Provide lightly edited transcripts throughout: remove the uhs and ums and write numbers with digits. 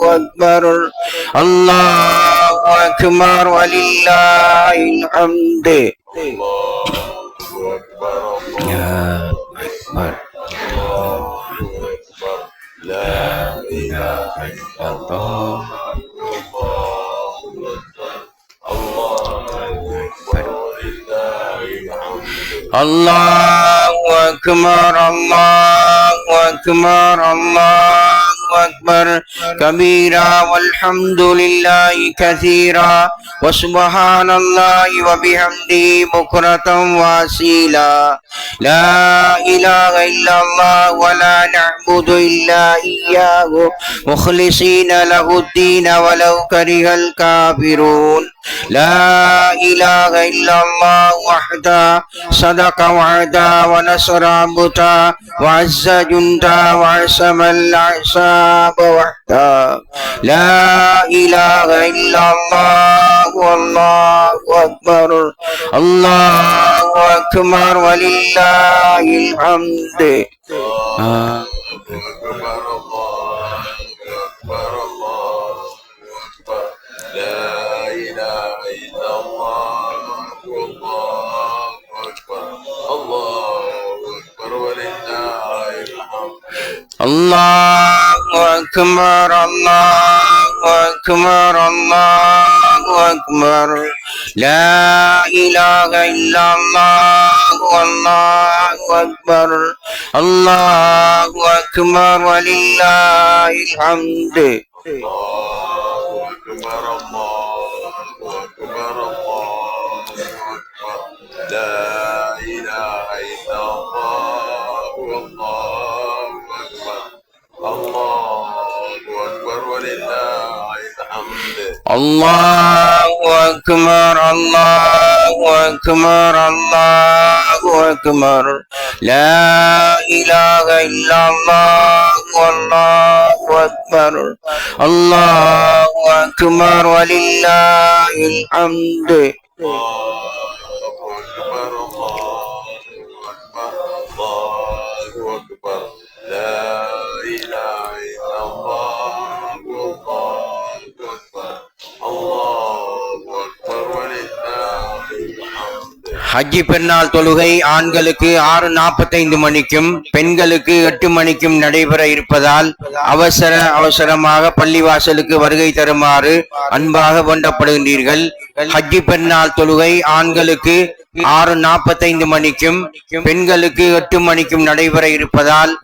أكبر الله أكبر ولله الحمد يا أكبر لا إله إلا الله الله أكبر الله أكبر الله أكبر كبيرا والحمد لله كثيرا وسبحان الله وبحمده بكرة وأصيلا لا إله إلا الله ولا نعبد إلا إياه مخلصين له الدين ولو كره الكافرون لا إله إلا الله وحده صدق وعدا ونصر عبدا وعز جندا وعصم الأحزاب وحده لا إله إلا الله والله أكبر الله أكبر ولله الحمد الله أكبر الله أكبر الله أكبر لا إله إلا الله والله أكبر الله أكبر ولله الحمد الله أكبر الله أكبر الله أكبر لا إله إلا الله والله أكبر الله أكبر ولله الحمد ஹஜ்ஜி பெருநாள் தொழுகை ஆண்களுக்கு 6:45 மணிக்கும் பெண்களுக்கு 8 மணிக்கும் நடைபெற இருப்பதால் அவசரமாக பள்ளிவாசலுக்கு வருகை தருமாறு அன்பாக வேண்டப்படுகின்றீர்கள். ஹஜ்ஜி பெருநாள் தொழுகை ஆண்களுக்கு 6:45 மணிக்கும் பெண்களுக்கு 8 மணிக்கும் நடைபெற இருப்பதால்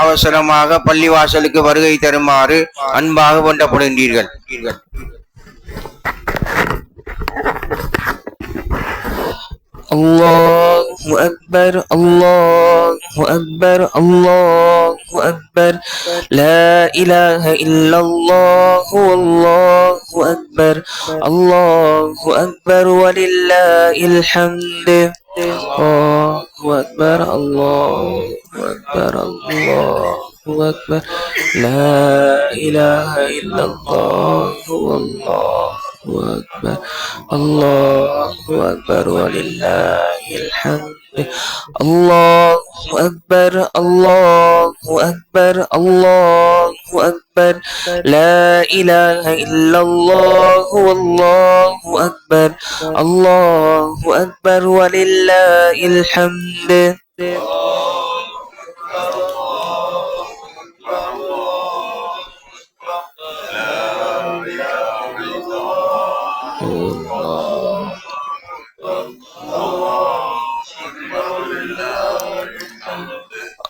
அவசரமாக பள்ளிவாசலுக்கு வருகை தருமாறு அன்பாக வேண்டப்படுகின்றீர்கள். الله أكبر الله أكبر الله أكبر لا إله إلا الله والله أكبر الله أكبر ولله الحمد الله أكبر الله أكبر الله أكبر لا إله إلا الله والله أكبر الله أكبر ولله الحمد الله أكبر الله أكبر الله أكبر لا إله إلا الله والله أكبر الله أكبر ولله الحمد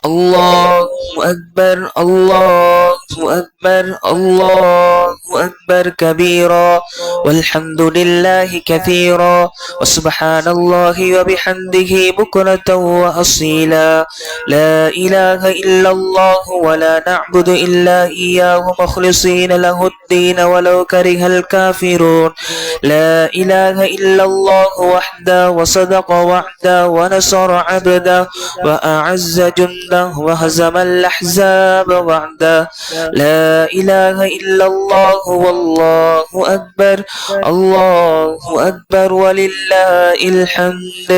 الله أكبر الله أكبر الله أكبر كبيرا والحمد لله كثيرا وسبحان الله وبحمده بكرة وأصيلا لا إله إلا الله ولا نعبد إلا إياه مخلصين له الدين ولو كره الكافرون لا إله إلا الله وحده وصدق وعده ونصر عبده وأعز جنده وهزم الأحزاب وحده لا إله إلا الله والله أكبر الله أكبر ولله الحمد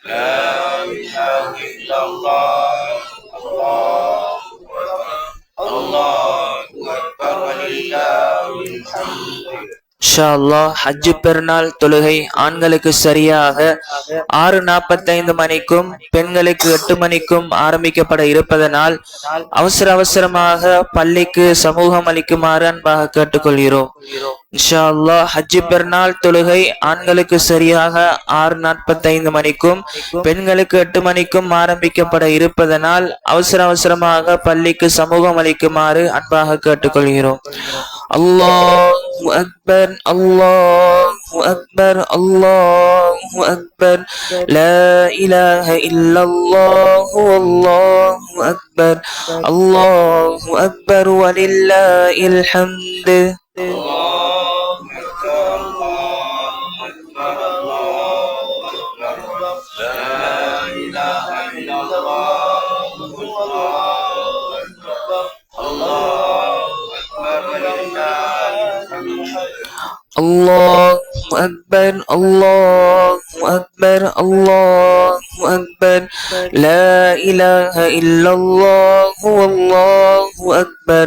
لا إله إلا الله الله أكبر ولله الحمد இன்ஷா அல்லாஹ் ஹஜ்ஜு பெருநாள் தொழுகை ஆண்களுக்கு சரியாக 6:45 மணிக்கும் பெண்களுக்கு 8 மணிக்கும் ஆரம்பிக்கப்பட இருப்பதனால் அவசரமாக பள்ளிக்கு சமூகம் அளிக்குமாறு அன்பாக கேட்டுக்கொள்கிறோம். இன்ஷா அல்லாஹ் ஹஜ்ஜு பெருநாள் தொழுகை ஆண்களுக்கு சரியாக 6:45 மணிக்கும் பெண்களுக்கு 8 மணிக்கும் ஆரம்பிக்கப்பட இருப்பதனால் அவசரமாக பள்ளிக்கு சமூகம் அளிக்குமாறு அன்பாக கேட்டுக்கொள்கிறோம். அல்லாஹு அக்பர் அல்லாஹு அக்பர் அல்லாஹு அக்பர் லா இலாஹ இல்லல்லாஹு அல்லாஹு அக்பர் அல்லாஹு அக்பர் வலில்லாஹில் ஹம்து. الله أكبر الله أكبر الله أكبر لا إله إلا الله والله أكبر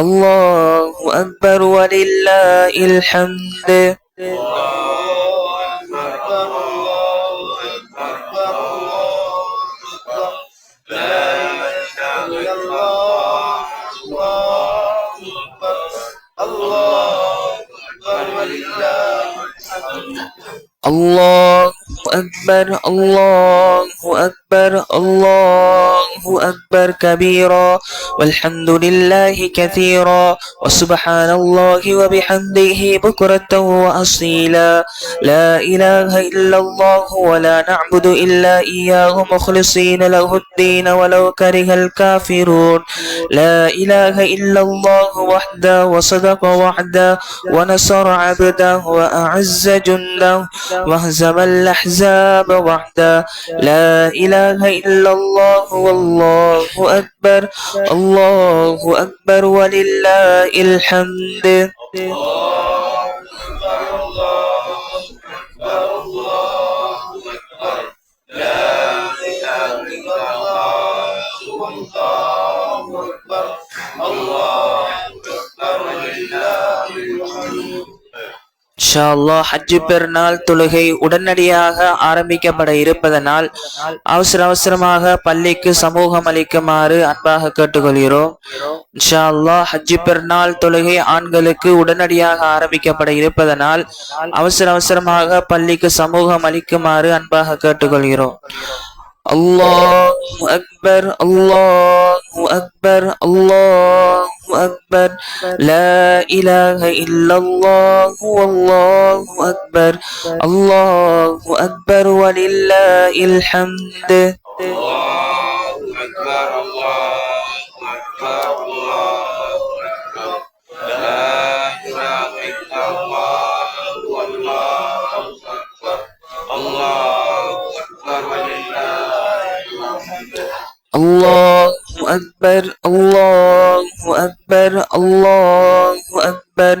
الله أكبر ولله الحمد. الله أكبر الله أكبر الله أكبر كبيرا والحمد لله كثيرا وسبحان الله وبحمده بكرة وأصيلا لا إله إلا الله ولا نعبد إلا إياه مخلصين له الدين ولو كره الكافرون. لا إله إلا الله وحده وصدق وعده ونصر عبده وأعز جنده وهزم الأحزاب وحده. لا إله إلا الله والله أكبر الله أكبر ولله الحمد. இன்ஷா அல்லாஹ் ஹஜ்ஜு பெருநாள் தொழுகை உடனடியாக ஆரம்பிக்கப்பட இருப்பதனால் அவசரமாக பள்ளிக்கு சமூகம் அளிக்குமாறு அன்பாக கேட்டுக்கொள்கிறோம். இன்ஷா அல்லாஹ் ஹஜ்ஜு பெருநாள் தொழுகை ஆண்களுக்கு உடனடியாக ஆரம்பிக்கப்பட இருப்பதனால் அவசரமாக பள்ளிக்கு சமூகம் அளிக்குமாறு அன்பாக கேட்டுக்கொள்கிறோம். அல்லாஹு அக்பர் அல்லாஹு அக்பர் அல்லாஹு அக்பர் லா இலாஹ இல்லல்லாஹு வல்லாஹு அக்பர் அல்லாஹு அக்பர் வலில்லாஹில் ஹம்து. الله أكبر الله أكبر الله أكبر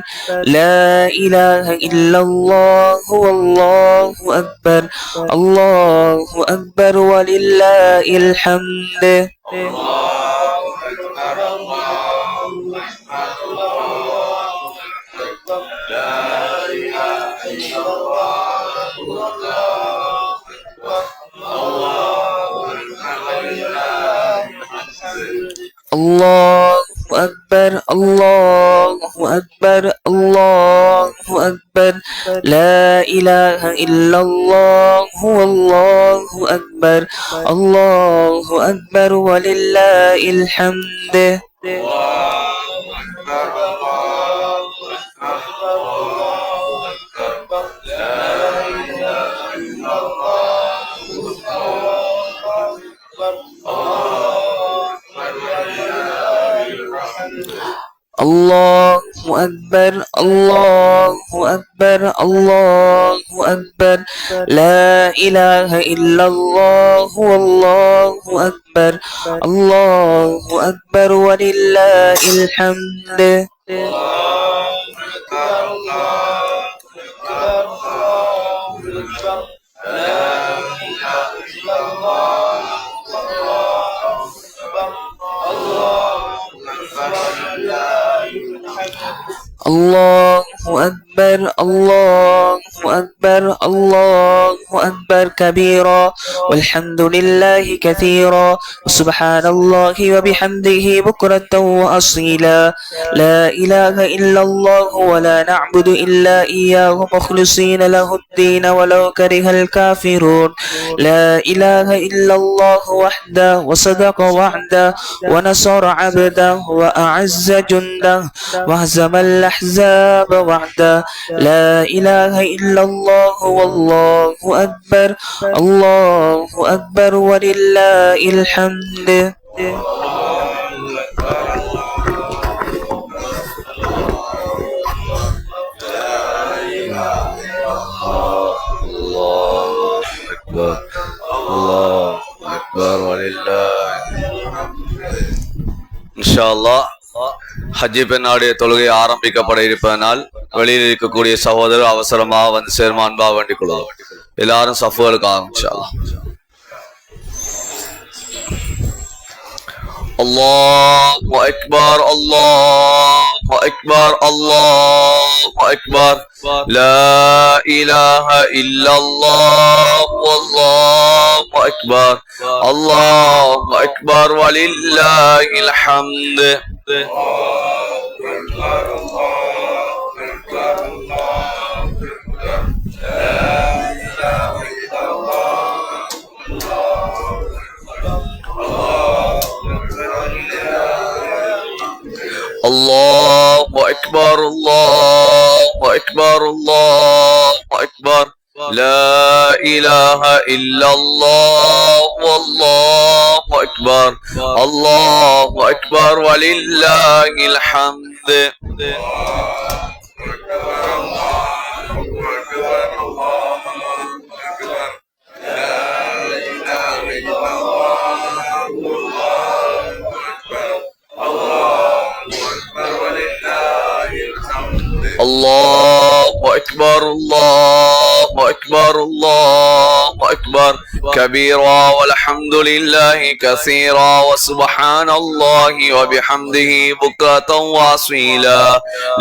لا إله إلا الله والله أكبر الله أكبر ولله الحمد. الله أكبر الله أكبر الله أكبر لا إله إلا الله والله أكبر الله أكبر ولله الحمد. الله أكبر الله أكبر الله أكبر لا إله إلا الله والله أكبر الله أكبر ولله الحمد. الله أكبر الله أكبر الله أكبر كبيرا والحمد لله كثيرا وسبحان الله وبحمده بكرة وأصيلا لا إله إلا الله ولا نعبد إلا إياه مخلصين له الدين ولو كره الكافرون لا إله إلا الله وحده وصدق وعده ونصر عبده وأعز جنده وهزم الأحزاب وحده لا إله إلا الله والله أكبر الله أكبر ولله الحمد இன்ஷா அல்லாஹ் ஹஜ்ஜி பெண்ணாடைய தொழுகை ஆரம்பிக்கப்பட இருப்பதனால் வெளியில் இருக்கக்கூடிய சகோதரர் அவசரமாக வந்து சேர்மா அன்பா வேண்டிக் கொள்வோம். எல்லாரும் சஃபுகளுக்கு ஆரம்பிச்சா அல்லாஹு அக்பர் அல்லாஹு அக்பர் அல்லாஹு அக்பர் லா இலாஹ இல்லல்லாஹ் வல்லாஹு அக்பர் அல்லாஹு அக்பர் வலில்லாஹில் ஹம்து. الله أكبر الله أكبر الله أكبر لا إله إلا الله والله أكبر الله أكبر ولله الحمد. الله أكبر الله أكبر الله أكبر كبيرا والحمد لله كثيرا وسبحان الله وبحمده بكرة وأصيلا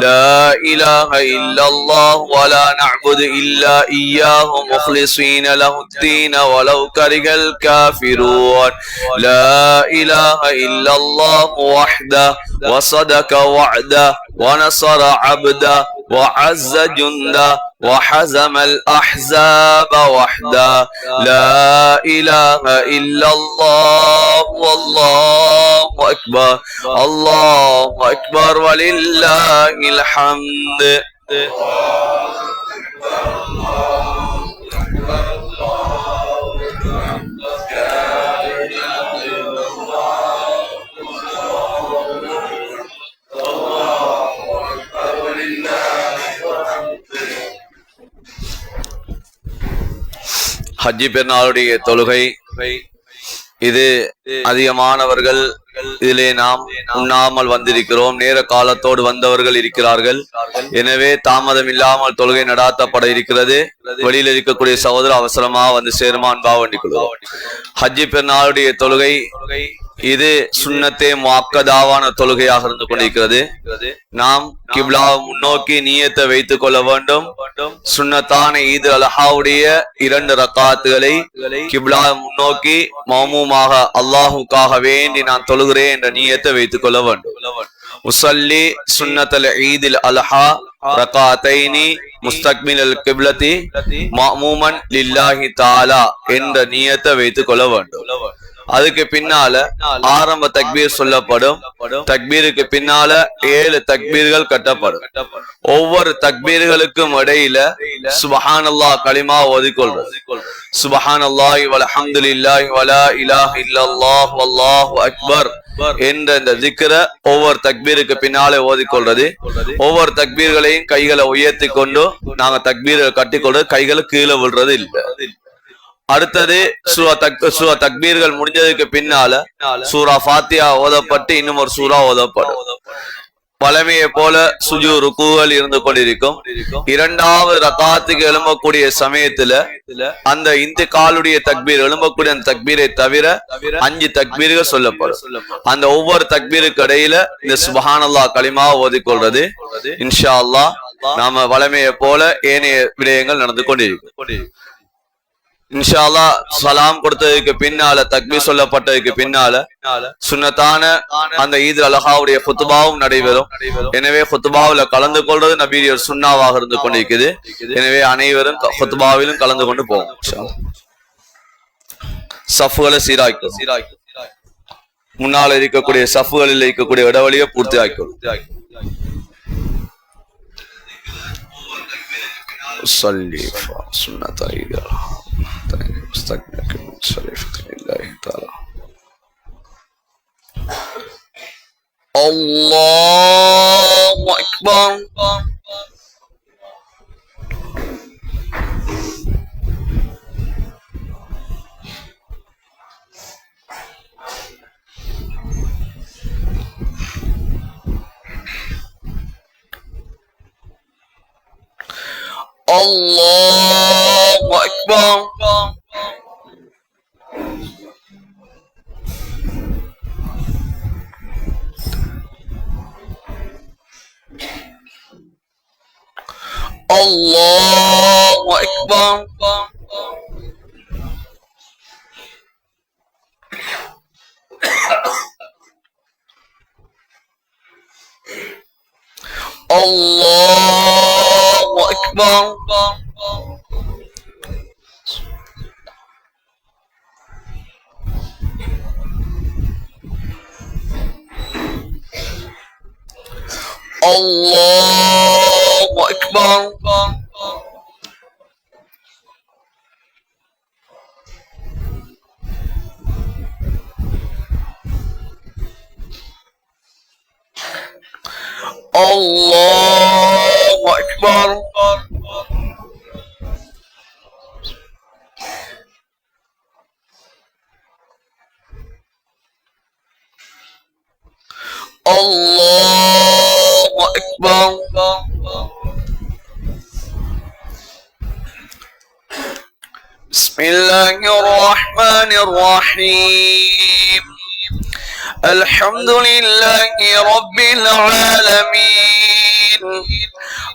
لا إله إلا الله ولا نعبد إلا إياه مخلصين له الدين ولو كره الكافرون لا إله إلا الله وحده وصدق وعده ونصر عبده وعز جنده وحزم الأحزاب وحده لا إله إلا الله والله أكبر الله أكبر ولله الحمد. ஹஜ்ஜி பெருநாளுடைய தொழுகை இது அதிகமானவர்கள் இதிலே நாம் உண்ணாமல் வந்திருக்கிறோம். நேர காலத்தோடு வந்தவர்கள் இருக்கிறார்கள். எனவே தாமதம் இல்லாமல் தொழுகை நடாத்தப்பட இருக்கிறது. வெளியில் இருக்கக்கூடிய சகோதரர் அவசரமாக வந்து சேருமான் பாவண்டிக் கொள்வோம். ஹஜ்ஜி பெருநாளுடைய தொழுகை இது சுன்னத்தே முஅக்கதாவான தொழுகையாக இருந்து கொண்டிருக்கிறது. நாம் கிப்லா முன்னோக்கி நியத்தை வைத்துக் கொள்ள வேண்டும். சுன்னத்தான ஈத் அல்ஹாவுடைய 2 ரக்காத்துகளை கிப்லா முன்னோக்கி மௌமூமாக அல்லாஹுக்காக வேண்டி நான் தொழுகிறேன் என்ற நியத்தை வைத்துக் கொள்ள வேண்டும். உஸல்லி சுன்னத்தல் ஈதில் அல்ஹா ரகாத்தைனி முஸ்தக்பிலல் கிப்லதி மஅமூமன் லில்லாஹி தஆலா என்ற நியத்தை வைத்துக் கொள்ள வேண்டும். அதுக்கு பின்னால ஆரம்ப தக்பீர் சொல்லப்படும். தக்பீருக்கு பின்னால 7 தக்பீர்கள் கட்டப்படும். ஒவ்வொரு தக்பீர்களுக்கும் இடையில சுப்ஹானல்லாஹ் கலிமா ஓதிக்கொள்வோம். சுப்ஹானல்லாஹி வல்ஹம்துலில்லாஹி வலா இலாஹ இல்லல்லாஹ் வல்லாஹு அக்பர் என்ற இந்த திக்ர ஒவ்வொரு தக்பீருக்கு பின்னாலே ஓதிக்கொள்றது. ஒவ்வொரு தக்பீர்களையும் கைகளை உயர்த்தி கொண்டு நாங்க தக்பீரை கட்டிக்கொண்டு கைகளை கீழே விடுறது இல்லை. அடுத்தது சூரா தக்பீர்கள் முடிஞ்சதுக்கு பின்னால சூரா ஃபாத்தியா ஓதப்பட்டு இன்னும் ஒரு சூரா ஓதப்படும். வளமையை போல சுஜு ருக்குகள் இருந்து கொண்டிருக்கும். இரண்டாவது ரகாத்துக்கு எழும்பக்கூடிய சமயத்துல அந்த இன்திகாலுடைய தக்பீர் எழும்பக்கூடிய அந்த தக்பீரை தவிர 5 தக்பீர்கள் சொல்லப்படும். அந்த ஒவ்வொரு தக்பீருக்கு இடையில இந்த சுப்ஹானல்லாஹ் கலிமாவை ஓதிக்கொள்றது. இன்ஷா அல்லாஹ் நாம வளமையை போல ஏனைய விடயங்கள் நடந்து கொண்டிருக்கும். இன்ஷா அல்லாஹ் சலாம் கொடுத்ததுக்கு பின்னால தக்பீர் சொல்லப்பட்டதுக்கு பின்னால சுன்னத்தான அந்த ஈத் அல்ஹாவுடைய குத்துபாவும் நடைபெறும். எனவே குத்துபாவில கலந்து கொள்றது நபியர் சுன்னாவாக இருந்து கொண்டிருக்குது. எனவே அனைவரும் குத்துபாவிலும் கலந்து கொண்டு போவோம். சஃப்களை சீராக்கும், முன்னால் இருக்கக்கூடிய சஃப்களில் இருக்கக்கூடிய இடவழியை பூர்த்தி ஆக்கும். الله أكبر الله أكبر الله أكبر الله أكبر الله أكبر الله أكبر الله أكبر بسم الله الرحمن الرحيم الحمد لله رب العالمين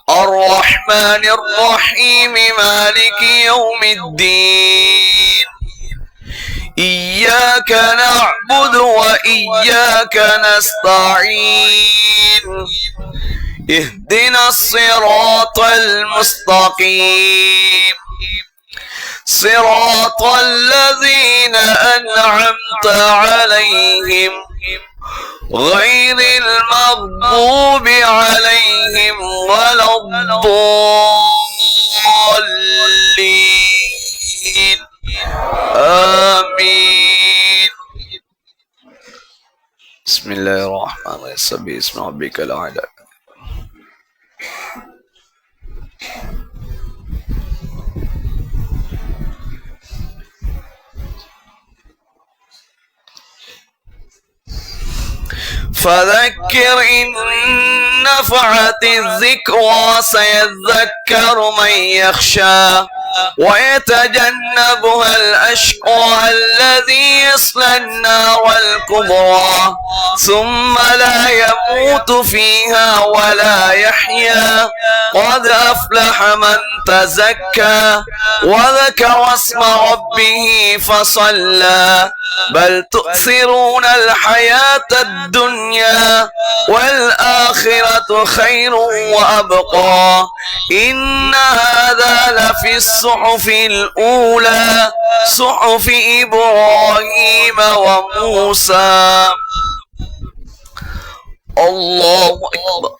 الرحمن الرحيم مالك يوم الدين إياك نعبد وإياك نستعين اهدنا الصراط المستقيم صراط الذين أنعمت عليهم غير المغضوب عليهم ولا الضالين آمين بسم الله الرحمن الرحيم سبح اسم ربك الأعلى فذكر إن نفعت الذكرى سيذكر من يخشى ويتجنبها الأشقى الذي يصلى النار الكبرى ثم لا يموت فيها ولا يحيا قد أفلح من تزكى وذكر اسم ربه فصلى بل تؤثرون الحياة الدنيا والآخرة خير وأبقى إن هذا لفي الصحف الأولى صحف إبراهيم وموسى الله أكبر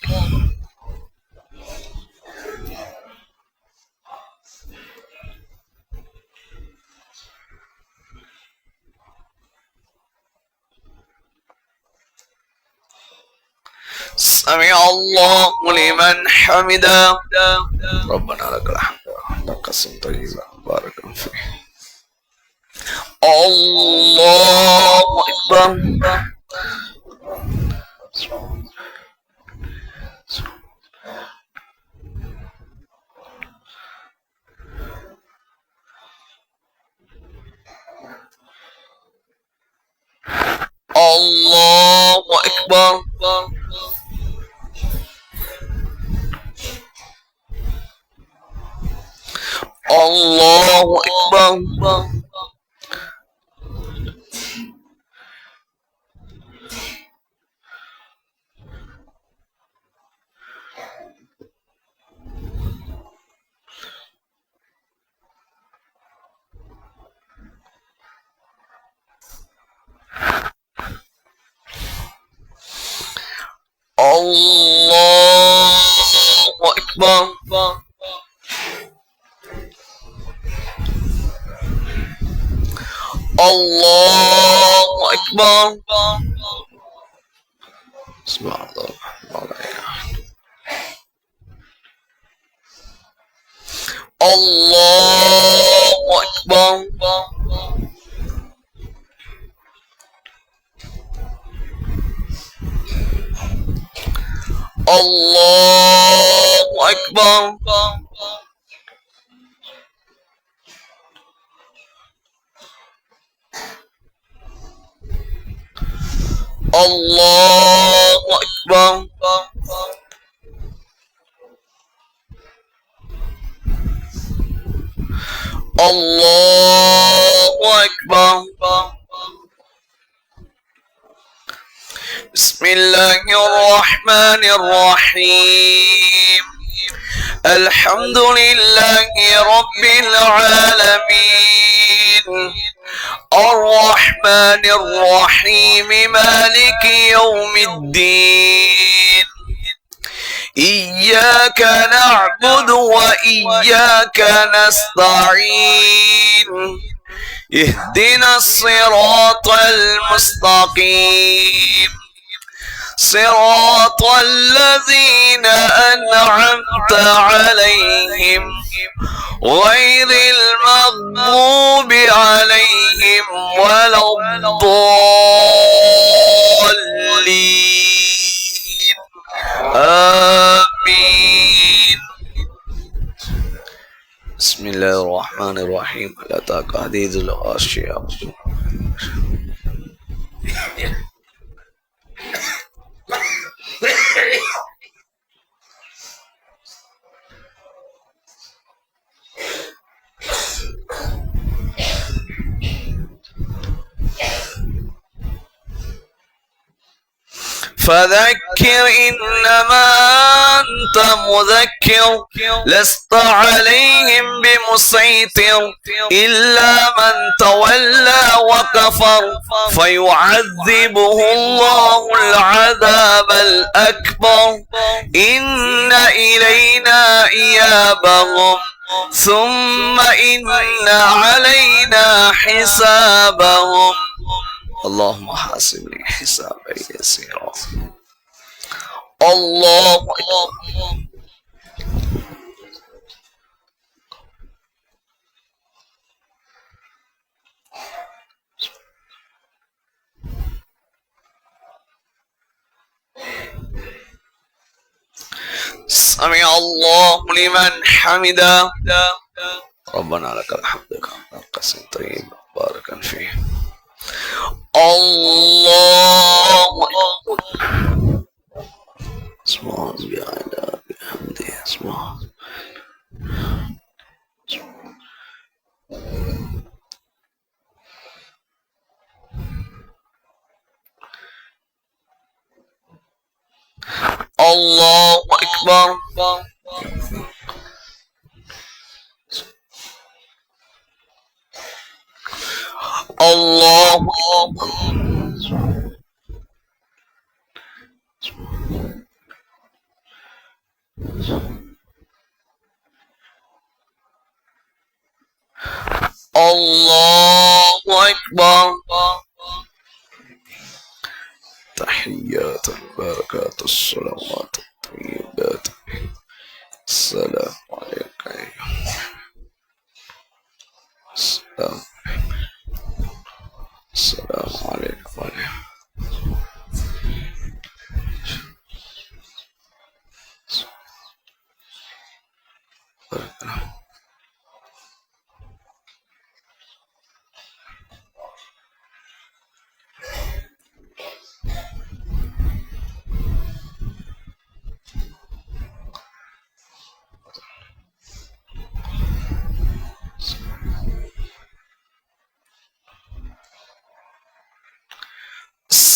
سمع الله لمن حمده ربنا لك الحمد لك قسم طيبا بارك فيه الله أكبر الله أكبر الله أكبر الله أكبر الله أكبر سبحان الله الله أكبر الله أكبر الله أكبر الله أكبر بسم الله الرحمن الرحيم الحمد لله رب العالمين الرحمن الرحيم مالك يوم الدين إياك نعبد وإياك نستعين اهدنا الصراط المستقيم صراط الذين أنعمت عليهم غير المغضوب عليهم ولا الضالين آمين بسم الله الرحمن الرحيم هل أتاك حديث الغاشية فذكر إنما أنت مذكر لست عليهم بمسيطر إلا من تولى وكفر فيعذبه الله العذاب الأكبر إن إلينا إيابهم ثم إن علينا حسابهم اللهم حاسبني حسابا يسيرا الله أكبر سمع الله لمن حمده ربنا لك الحمد كما قسم طيب باركا فيه الله أكبر سبحان بعلا بحمده سبحان الله أكبر الله أكبر الله أكبر تحيات البركات الصلوات الطيبات السلام عليك السلام عليكم ورحمة الله.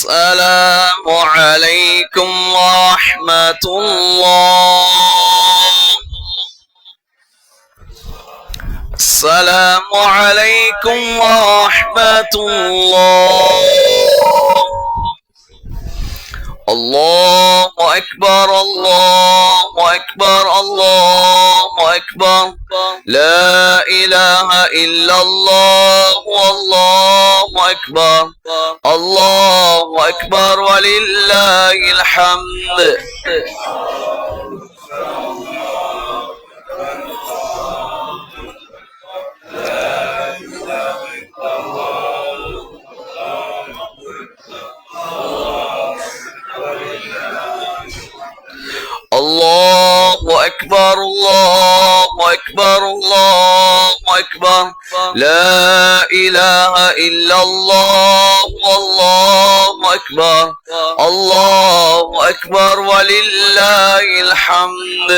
السلام عليكم ورحمة الله. السلام عليكم ورحمة الله. الله أكبر الله أكبر الله أكبر. لا إله إلا الله والله أكبر. الله أكبر ولله الحمد. الله أكبر الله أكبر الله أكبر. لا إله إلا الله والله أكبر. الله أكبر ولله الحمد.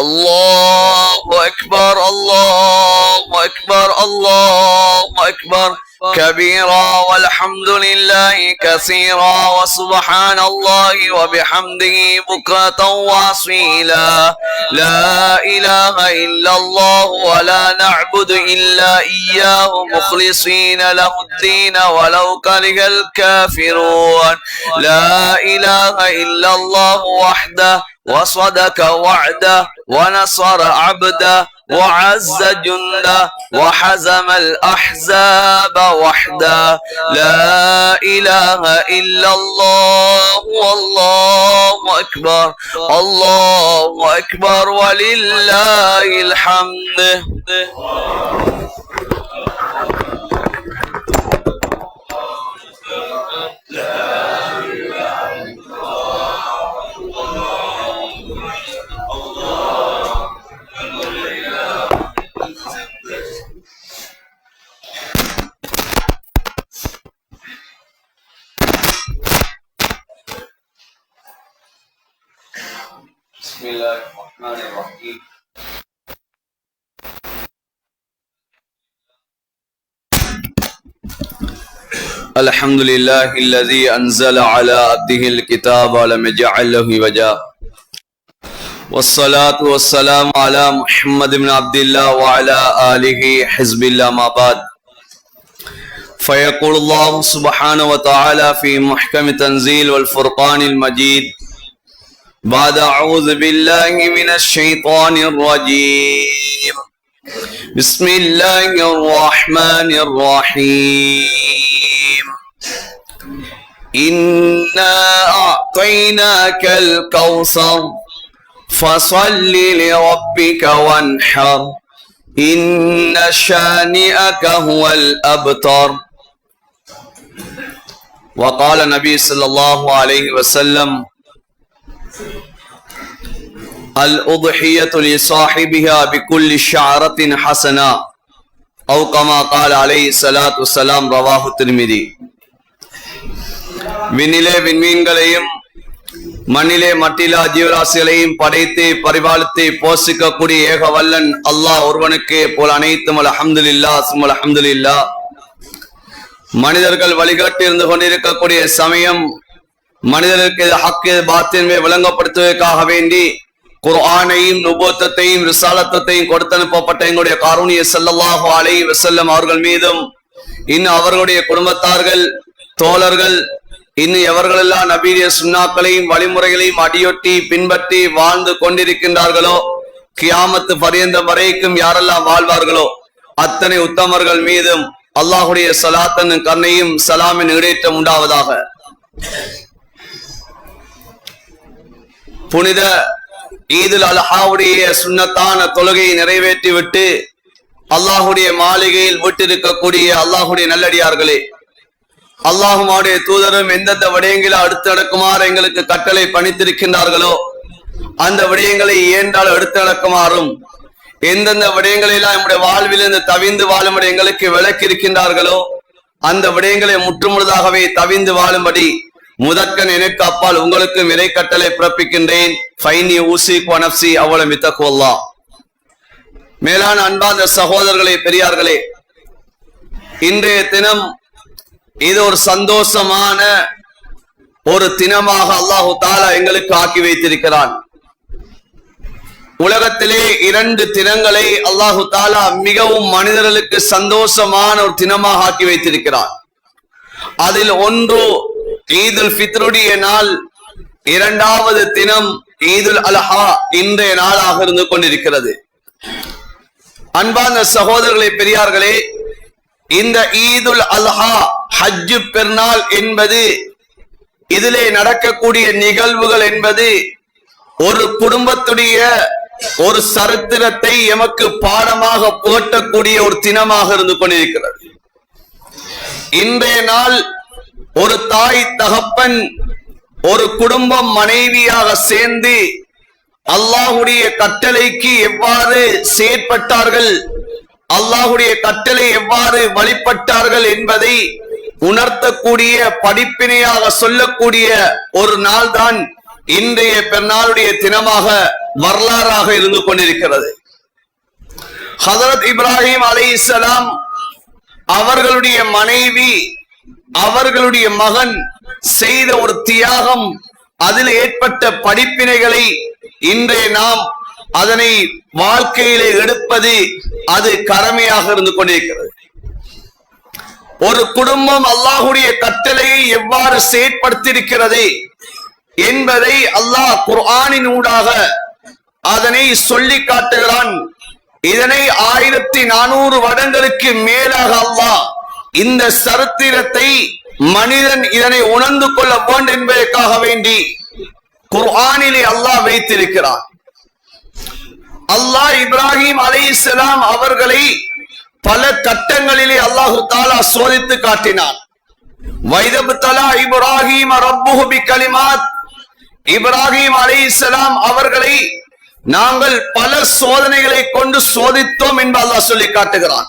الله أكبر الله أكبر الله أكبر كبيرا والحمد لله كثيرا وسبحان الله وبحمده بكرة وأصيلا. لا إله إلا الله ولا نعبد إلا إياه مخلصين له الدين ولو كره الكافرون. لا إله إلا الله وحده وصدق وعده ونصر عبده وعز جنده وحزم الأحزاب وحده. لا إله إلا الله والله أكبر. الله أكبر ولله الحمد. بسم الله الرحمن الرحيم. الحمد لله الذي أنزل على عبده الكتاب ولم يجعل له عوجا. والصلاة والسلام على محمد بن عبد الله وعلى آله حزب الله ما بعد. فيقول الله سبحانه وتعالى في محكم تنزيل والفرقان المجيد بعد أعوذ بالله من الشيطان الرجيم. بسم الله الرحمن الرحيم. إنا أعطيناك الكوثر فصل لربك وانحر إن شانئك هو الأبتر. وقال النبي صلى الله عليه وسلم الأضحية لصاحبها بكل شعرة حسنة أو كما قال عليه الصلاة والسلام. رواه الترمذي. விண்ணிலே விண்மீன்களையும் மண்ணிலே மட்டிலா ஜீவராசிகளையும் படைத்து பரிபாலித்து போஷிக்கக்கூடிய ஏக வல்லன் அல்லாஹ் ஒருவனுக்கு போல் அனைத்தும் அல்ஹம்துலில்லாஹ் சும்ம அல்ஹம்துலில்லாஹ். மனிதர்கள் வழிகாட்டி இருந்து கொண்டிருக்கக்கூடிய சமயம் மனிதர்களுக்கு ஹக்கு பாத்தின்மை விளங்கப்படுத்துவதற்காக வேண்டி குர்ஆனையும் நுபுவத்தையும் ரிசாலத்தையும் கொடுத்து அனுப்பப்பட்ட எங்களுடைய காரூணிய ஸல்லல்லாஹு அலைஹி வஸல்லம் அவர்கள் மீதும் இன்னும் அவர்களுடைய குடும்பத்தார்கள் தோழர்கள் இன்னும் எவர்களெல்லாம் நபியுடைய சுன்னாக்களையும் வழிமுறைகளையும் அடியொட்டி பின்பற்றி வாழ்ந்து கொண்டிருக்கின்றார்களோ கியாமத்து பரியந்தம் வரைக்கும் யாரெல்லாம் வாழ்வார்களோ அத்தனை உத்தமர்கள் மீதும் அல்லாஹுடைய ஸலாத்தன் கருணையும் சலாமின் இடேற்றம் உண்டாவதாக. புனித ஈதுல் அல்ஹாவுடைய சுன்னத்தான தொழுகையை நிறைவேற்றிவிட்டு அல்லாஹுடைய மாளிகையில் விட்டிருக்கக்கூடிய அல்லாஹுடைய நல்லடியார்களே, அல்லாஹும் அவருடைய தூதரும் எந்தெந்த விடயங்களை அடுத்து நடக்குமாறு எங்களுக்கு கட்டளை பணித்திருக்கின்றார்களோ அந்த விடயங்களை இயன்றால் எடுத்து நடக்குமாறும் எந்தெந்த விடயங்களெல்லாம் நம்முடைய வாழ்வில் இருந்து தவிந்து வாழும்படி எங்களுக்கு விளக்கி இருக்கின்றார்களோ அந்த விடயங்களை முற்றுமுழுதாகவே தவிந்து வாழும்படி முதற்கன் எனக்கு அப்பால் உங்களுக்கு இறை கட்டளை பிறப்பிக்கின்றேன். ஃபைனி ஊசிக்கு நஃப்ஸி அவ்வளவு மித்தகுவல்லா. மேலான அன்பார்ந்த சகோதரர்களே, பெரியார்களே, இன்றைய தினம் இது ஒரு சந்தோஷமான ஒரு தினமாக அல்லாஹு தாலா எங்களுக்கு ஆக்கி வைத்திருக்கிறான். உலகத்திலே 2 தினங்களை அல்லாஹு தாலா மிகவும் மனிதர்களுக்கு சந்தோஷமான ஒரு தினமாக ஆக்கி வைத்திருக்கிறான். அதில் ஒன்று ஈதுல் ஃபித்ருடைய நாள், 2வது தினம் ஈதுல் அல்ஹா இன்றைய நாளாக இருந்து கொண்டிருக்கிறது. அன்பார்ந்த சகோதரர்களே, பெரியார்களே, இந்த ஈதுல் அல்ஹா ஹஜ் பெருநாள் என்பது, இதிலே நடக்கக்கூடிய நிகழ்வுகள் என்பது ஒரு குடும்பத்துடைய ஒரு சரித்திரத்தை எமக்கு பாடமாக புகட்டக்கூடிய ஒரு தினமாக இருந்து கொண்டிருக்கிறது. இன்றைய நாள் ஒரு தாய் தகப்பன் ஒரு குடும்பம் மனைவியாக சேர்ந்து அல்லாஹுடைய கட்டளைக்கு எவ்வாறு செயற்பட்டார்கள், அல்லாஹுடைய கட்டளை எவ்வாறு வழிபட்டார்கள் என்பதை உணர்த்தக்கூடிய படிப்பினையாக சொல்லக்கூடிய ஒரு நாள் தான் இன்றைய பெருநாளுடைய தினமாக வரலாறாக இருந்து கொண்டிருக்கிறது. ஹஜரத் இப்ராஹிம் அலைஹிஸ்ஸலாம் அவர்களுடைய மனைவி, அவர்களுடைய மகன் செய்த ஒரு தியாகம், அதில் ஏற்பட்ட படிப்பினைகளை இன்றைய நாம் அதனை வாழ்க்கையிலே எடுப்பது அது கடமையாக இருந்து கொண்டிருக்கிறது. ஒரு குடும்பம் அல்லாஹுடைய கட்டளையை எவ்வாறு செயற்படுத்தியிருக்கிறது என்பதை அல்லாஹ் குர்ஆனின் ஊடாக அதனை சொல்லி காட்டுகிறான். இதனை 1400 வருடங்களுக்கு மேலாக அல்லாஹ் இந்த சரித்திரத்தை மனிதன் இதனை உணர்ந்து கொள்ள வேண்டும் என்பதற்காக வேண்டி குர்ஆனிலே அல்லாஹ் வைத்திருக்கிறான். அல்லாஹ் இப்ராஹிம் அலைஹிஸ்ஸலாம் அவர்களை பல கட்டங்களிலே அல்லாஹு தாலா சோதித்து காட்டினான். வைதப்தலா இப்ராஹிம் ரப்புஹு பிகலிமாத், இப்ராஹிம் அலைஹிஸ்ஸலாம் அவர்களை நாங்கள் பல சோதனைகளை கொண்டு சோதித்தோம் என்று அல்லாஹ் சொல்லி காட்டுகிறான்.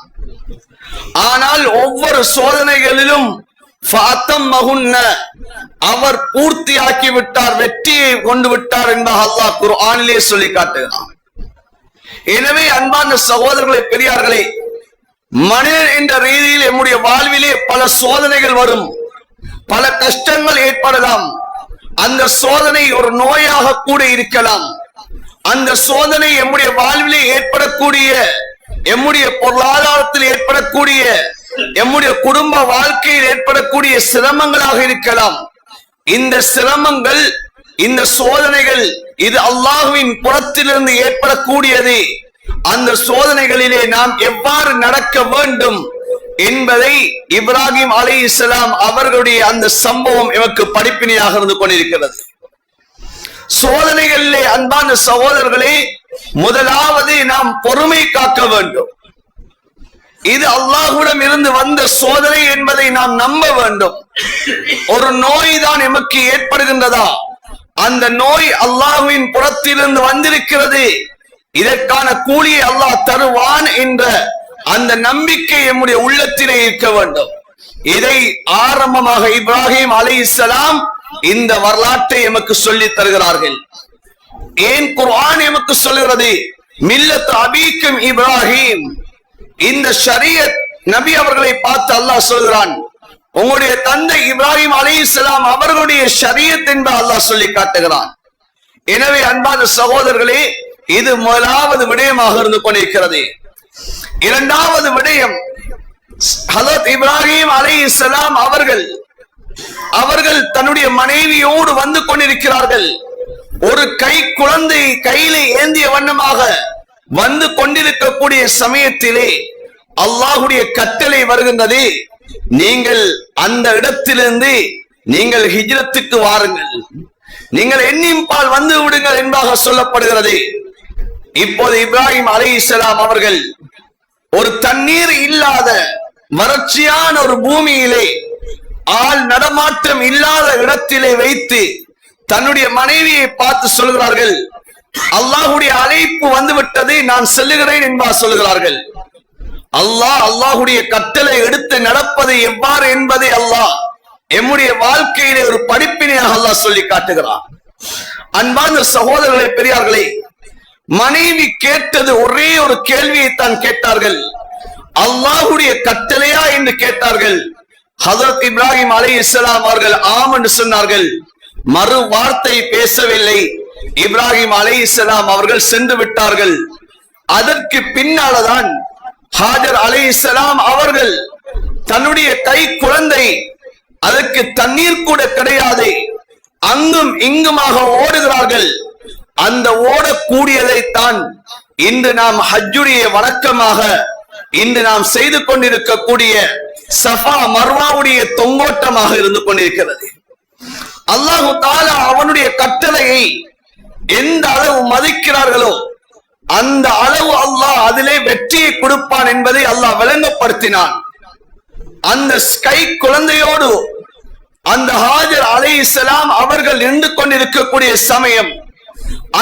ஆனால் ஒவ்வொரு சோதனைகளிலும் அவர் பூர்த்தியாக்கி விட்டார், வெற்றியை கொண்டு விட்டார் என்பதாக அல்லாஹ் குர்ஆனிலே சொல்லி காட்டுகிறான். எனவே அன்பான சகோதரர்களே, பெரியார்களே, மனிதன் என்ற ரீதியில் நம்முடைய வாழ்விலே பல சோதனைகள் வரும், பல கஷ்டங்கள் ஏற்படலாம். அந்த சோதனை ஒரு நோயாக கூட இருக்கலாம். அந்த சோதனை நம்முடைய வாழ்விலே ஏற்படக்கூடிய, நம்முடைய பொருளாதாரத்தில் ஏற்படக்கூடிய, நம்முடைய குடும்ப வாழ்க்கையில் ஏற்படக்கூடிய சிரமங்களாக இருக்கலாம். இந்த சிரமங்கள், இந்த சோதனைகள் இது அல்லாஹ்வின் புறத்திலிருந்து ஏற்படக்கூடியது. அந்த சோதனைகளிலே நாம் எவ்வாறு நடக்க வேண்டும் என்பதை இப்ராஹிம் அலைஹிஸ்ஸலாம் அவர்களுடைய அந்த சம்பவம் எமக்கு படிப்பினையாக இருந்து கொண்டிருக்கிறது. சோதனைகளிலே அன்பான சகோதரர்களே, முதலாவது நாம் பொறுமை காக்க வேண்டும். இது அல்லாஹ்விடம் இருந்து வந்த சோதனை என்பதை நாம் நம்ப வேண்டும். ஒரு நோய் தான் எமக்கு ஏற்படுகின்றதா, அந்த நோய் அல்லாஹ்வின் புறத்திலிருந்து வந்திருக்கிறது, இதற்கான கூலியை அல்லாஹ் தருவான் என்ற அந்த நம்பிக்கை நம்முடைய உள்ளத்திலே இருக்க வேண்டும். இதை ஆரம்பமாக இப்ராஹிம் அலைஹிஸ்ஸலாம் இந்த வரலாற்றை எமக்கு சொல்லி தருகிறார்கள். ஏன் குர்ஆன் எமக்கு சொல்கிறது மில்லத் அபீக்கும் இப்ராஹிம், இந்த ஷரியத் நபி அவர்களை பார்த்து அல்லாஹ் சொல்கிறான், உங்களுடைய தந்தை இப்ராஹிம் அலைஹிஸ்ஸலாம் அவர்களுடைய ஷரியத் என்று அல்லாஹ் சொல்லி காட்டுகிறான். எனவே அன்பான சகோதரர்களே, இது முதலாவது விடயமாக இருந்து கொண்டிருக்கிறது. இரண்டாவது விடயம், ஹஜரத் இப்ராஹிம் அலைஹிஸ்ஸலாம் அவர்கள் தன்னுடைய மனைவியோடு வந்து கொண்டிருக்கிறார்கள். ஒரு கை குழந்தை கையிலே ஏந்திய வண்ணமாக வந்து கொண்டிருக்கக்கூடிய சமயத்திலே அல்லாஹ்வுடைய கட்டளை வருகின்றது, நீங்கள் அந்த இடத்திலிருந்து நீங்கள் ஹிஜ்ரத்துக்கு வாருங்கள், நீங்கள் எண்ணின்பால் வந்து விடுங்கள் என்பதாக சொல்லப்படுகிறது. இப்போது இப்ராஹிம் அலைஹிஸ்ஸலாம் அவர்கள் ஒரு தண்ணீர் இல்லாத வறட்சியான ஒரு பூமியிலே, ஆள் நடமாட்டம் இல்லாத இடத்திலே வைத்து தன்னுடைய மனைவியை பார்த்து சொல்கிறார்கள், அல்லாஹ்வுடைய அழைப்பு வந்துவிட்டது, நான் செல்லுகிறேன் என்பா சொல்கிறார்கள். அல்லாஹுடைய கட்டளை எடுத்து நடப்பது எவ்வாறு என்பதை அல்லாஹ் எம்முடைய வாழ்க்கையிலே ஒரு படிப்பினையாக அல்லாஹ் சொல்லி காட்டுகிறான். அன்பார்ந்த சகோதரர்களே, பெரியார்களே, மனைவி கேட்டது ஒரே ஒரு கேள்வியை தான் கேட்டார்கள். அல்லாஹுடைய கட்டளையா என்று கேட்டார்கள். ஹஜரத் இப்ராஹிம் அலைஹிஸ்ஸலாம் அவர்கள் ஆம் என்று சொன்னார்கள். மறு வார்த்தை பேசவில்லை. இப்ராஹிம் அலைஹிஸ்ஸலாம் அவர்கள் சென்று விட்டார்கள். அதற்கு பின்னால்தான் ஹாஜர் அலைஹிஸ்ஸலாம் அவர்கள் தன்னுடைய கை குழந்தை, அதற்கு தண்ணீர் கூட கிடையாது, அங்கும் இங்குமாக ஓடுகிறார்கள். அந்த ஓடக்கூடியதைத்தான் இன்று நாம் ஹஜ்ஜுடைய வணக்கமாக இன்று நாம் செய்து கொண்டிருக்கக்கூடிய சஃபா மர்வாவுடைய தொங்கோட்டமாக இருந்து கொண்டிருக்கிறது. அல்லாஹு தஆலா அவனுடைய கட்டளையை எந்த அளவு மதிக்கிறார்களோ அந்த அளவு அல்லாஹ் அதிலே வெற்றியை கொடுப்பான் என்பதை அல்லாஹ் விளங்கப்படுத்தினான். அந்த கை குழந்தையோடு அந்த ஹாஜர் அலைஹிஸ்ஸலாம் அவர்கள் நின்று கொண்டிருக்கக்கூடிய சமயம்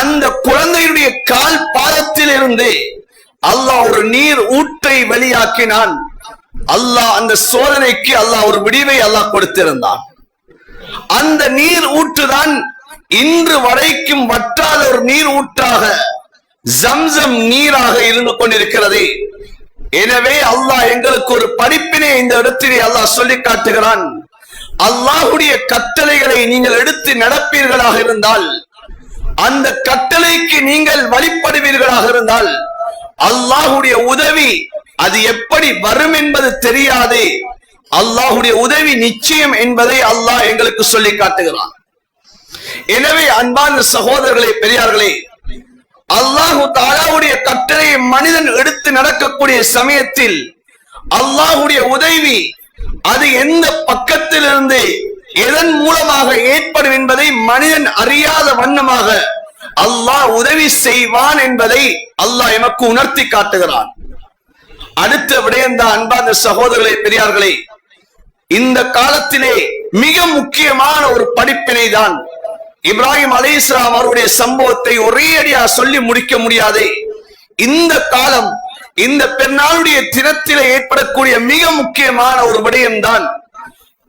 அந்த குழந்தையுடைய கால் பாதத்தில் இருந்து அல்லாஹ் ஒரு நீர் ஊற்றை வெளியாக்கினான். அல்லாஹ் அந்த சோதனைக்கு அல்லாஹ் ஒரு விடிவை அல்லாஹ் கொடுத்திருந்தான். அந்த நீர் ஊற்றுதான் இன்று வரைக்கும் வற்றாத ஒரு நீர் ஊற்றாக ஜம்சம் நீராக இருந்து கொண்டிருக்கிறது. எனவே அல்லாஹ் எங்களுக்கு ஒரு படிப்பினை இந்த இடத்திலே அல்லாஹ் சொல்லி காட்டுகிறான். அல்லாஹுடைய கட்டளைகளை நீங்கள் எடுத்து நடப்பீர்களாக இருந்தால், அந்த கட்டளைக்கு நீங்கள் வழிபடுவீர்களாக இருந்தால், அல்லாஹுடைய உதவி அது எப்படி வரும் என்பது தெரியாது. அல்லாஹுடைய உதவி நிச்சயம் என்பதை அல்லாஹ் எங்களுக்கு சொல்லி காட்டுகிறான். எனவே அன்பான சகோதரர்களே, பெரியார்களே, அல்லாஹு தஆலாவுடைய கட்டளையை மனிதன் எடுத்து நடக்கக்கூடிய சமயத்தில் அல்லாஹுடைய உதவி அது எந்த பக்கத்திலிருந்து எதன் மூலமாக ஏற்படும் என்பதை மனிதன் அறியாத வண்ணமாக அல்லாஹ் உதவி செய்வான் என்பதை அல்லாஹ் எமக்கு உணர்த்தி காட்டுகிறான். அடுத்த விடயம்தான் அன்பான சகோதரர்களே, பெரியார்களே, இந்த காலத்திலே மிக முக்கியமான ஒரு படிப்பினை தான் இப்ராஹிம் அலைஹிஸ்ஸலாம் அவருடைய சம்பவத்தை ஒரே அடியா சொல்லி முடிக்க முடியாது. இந்த காலம், இந்த பெருநாளுடைய தினத்திலே ஏற்படக்கூடிய மிக முக்கியமான ஒரு விடயம்தான்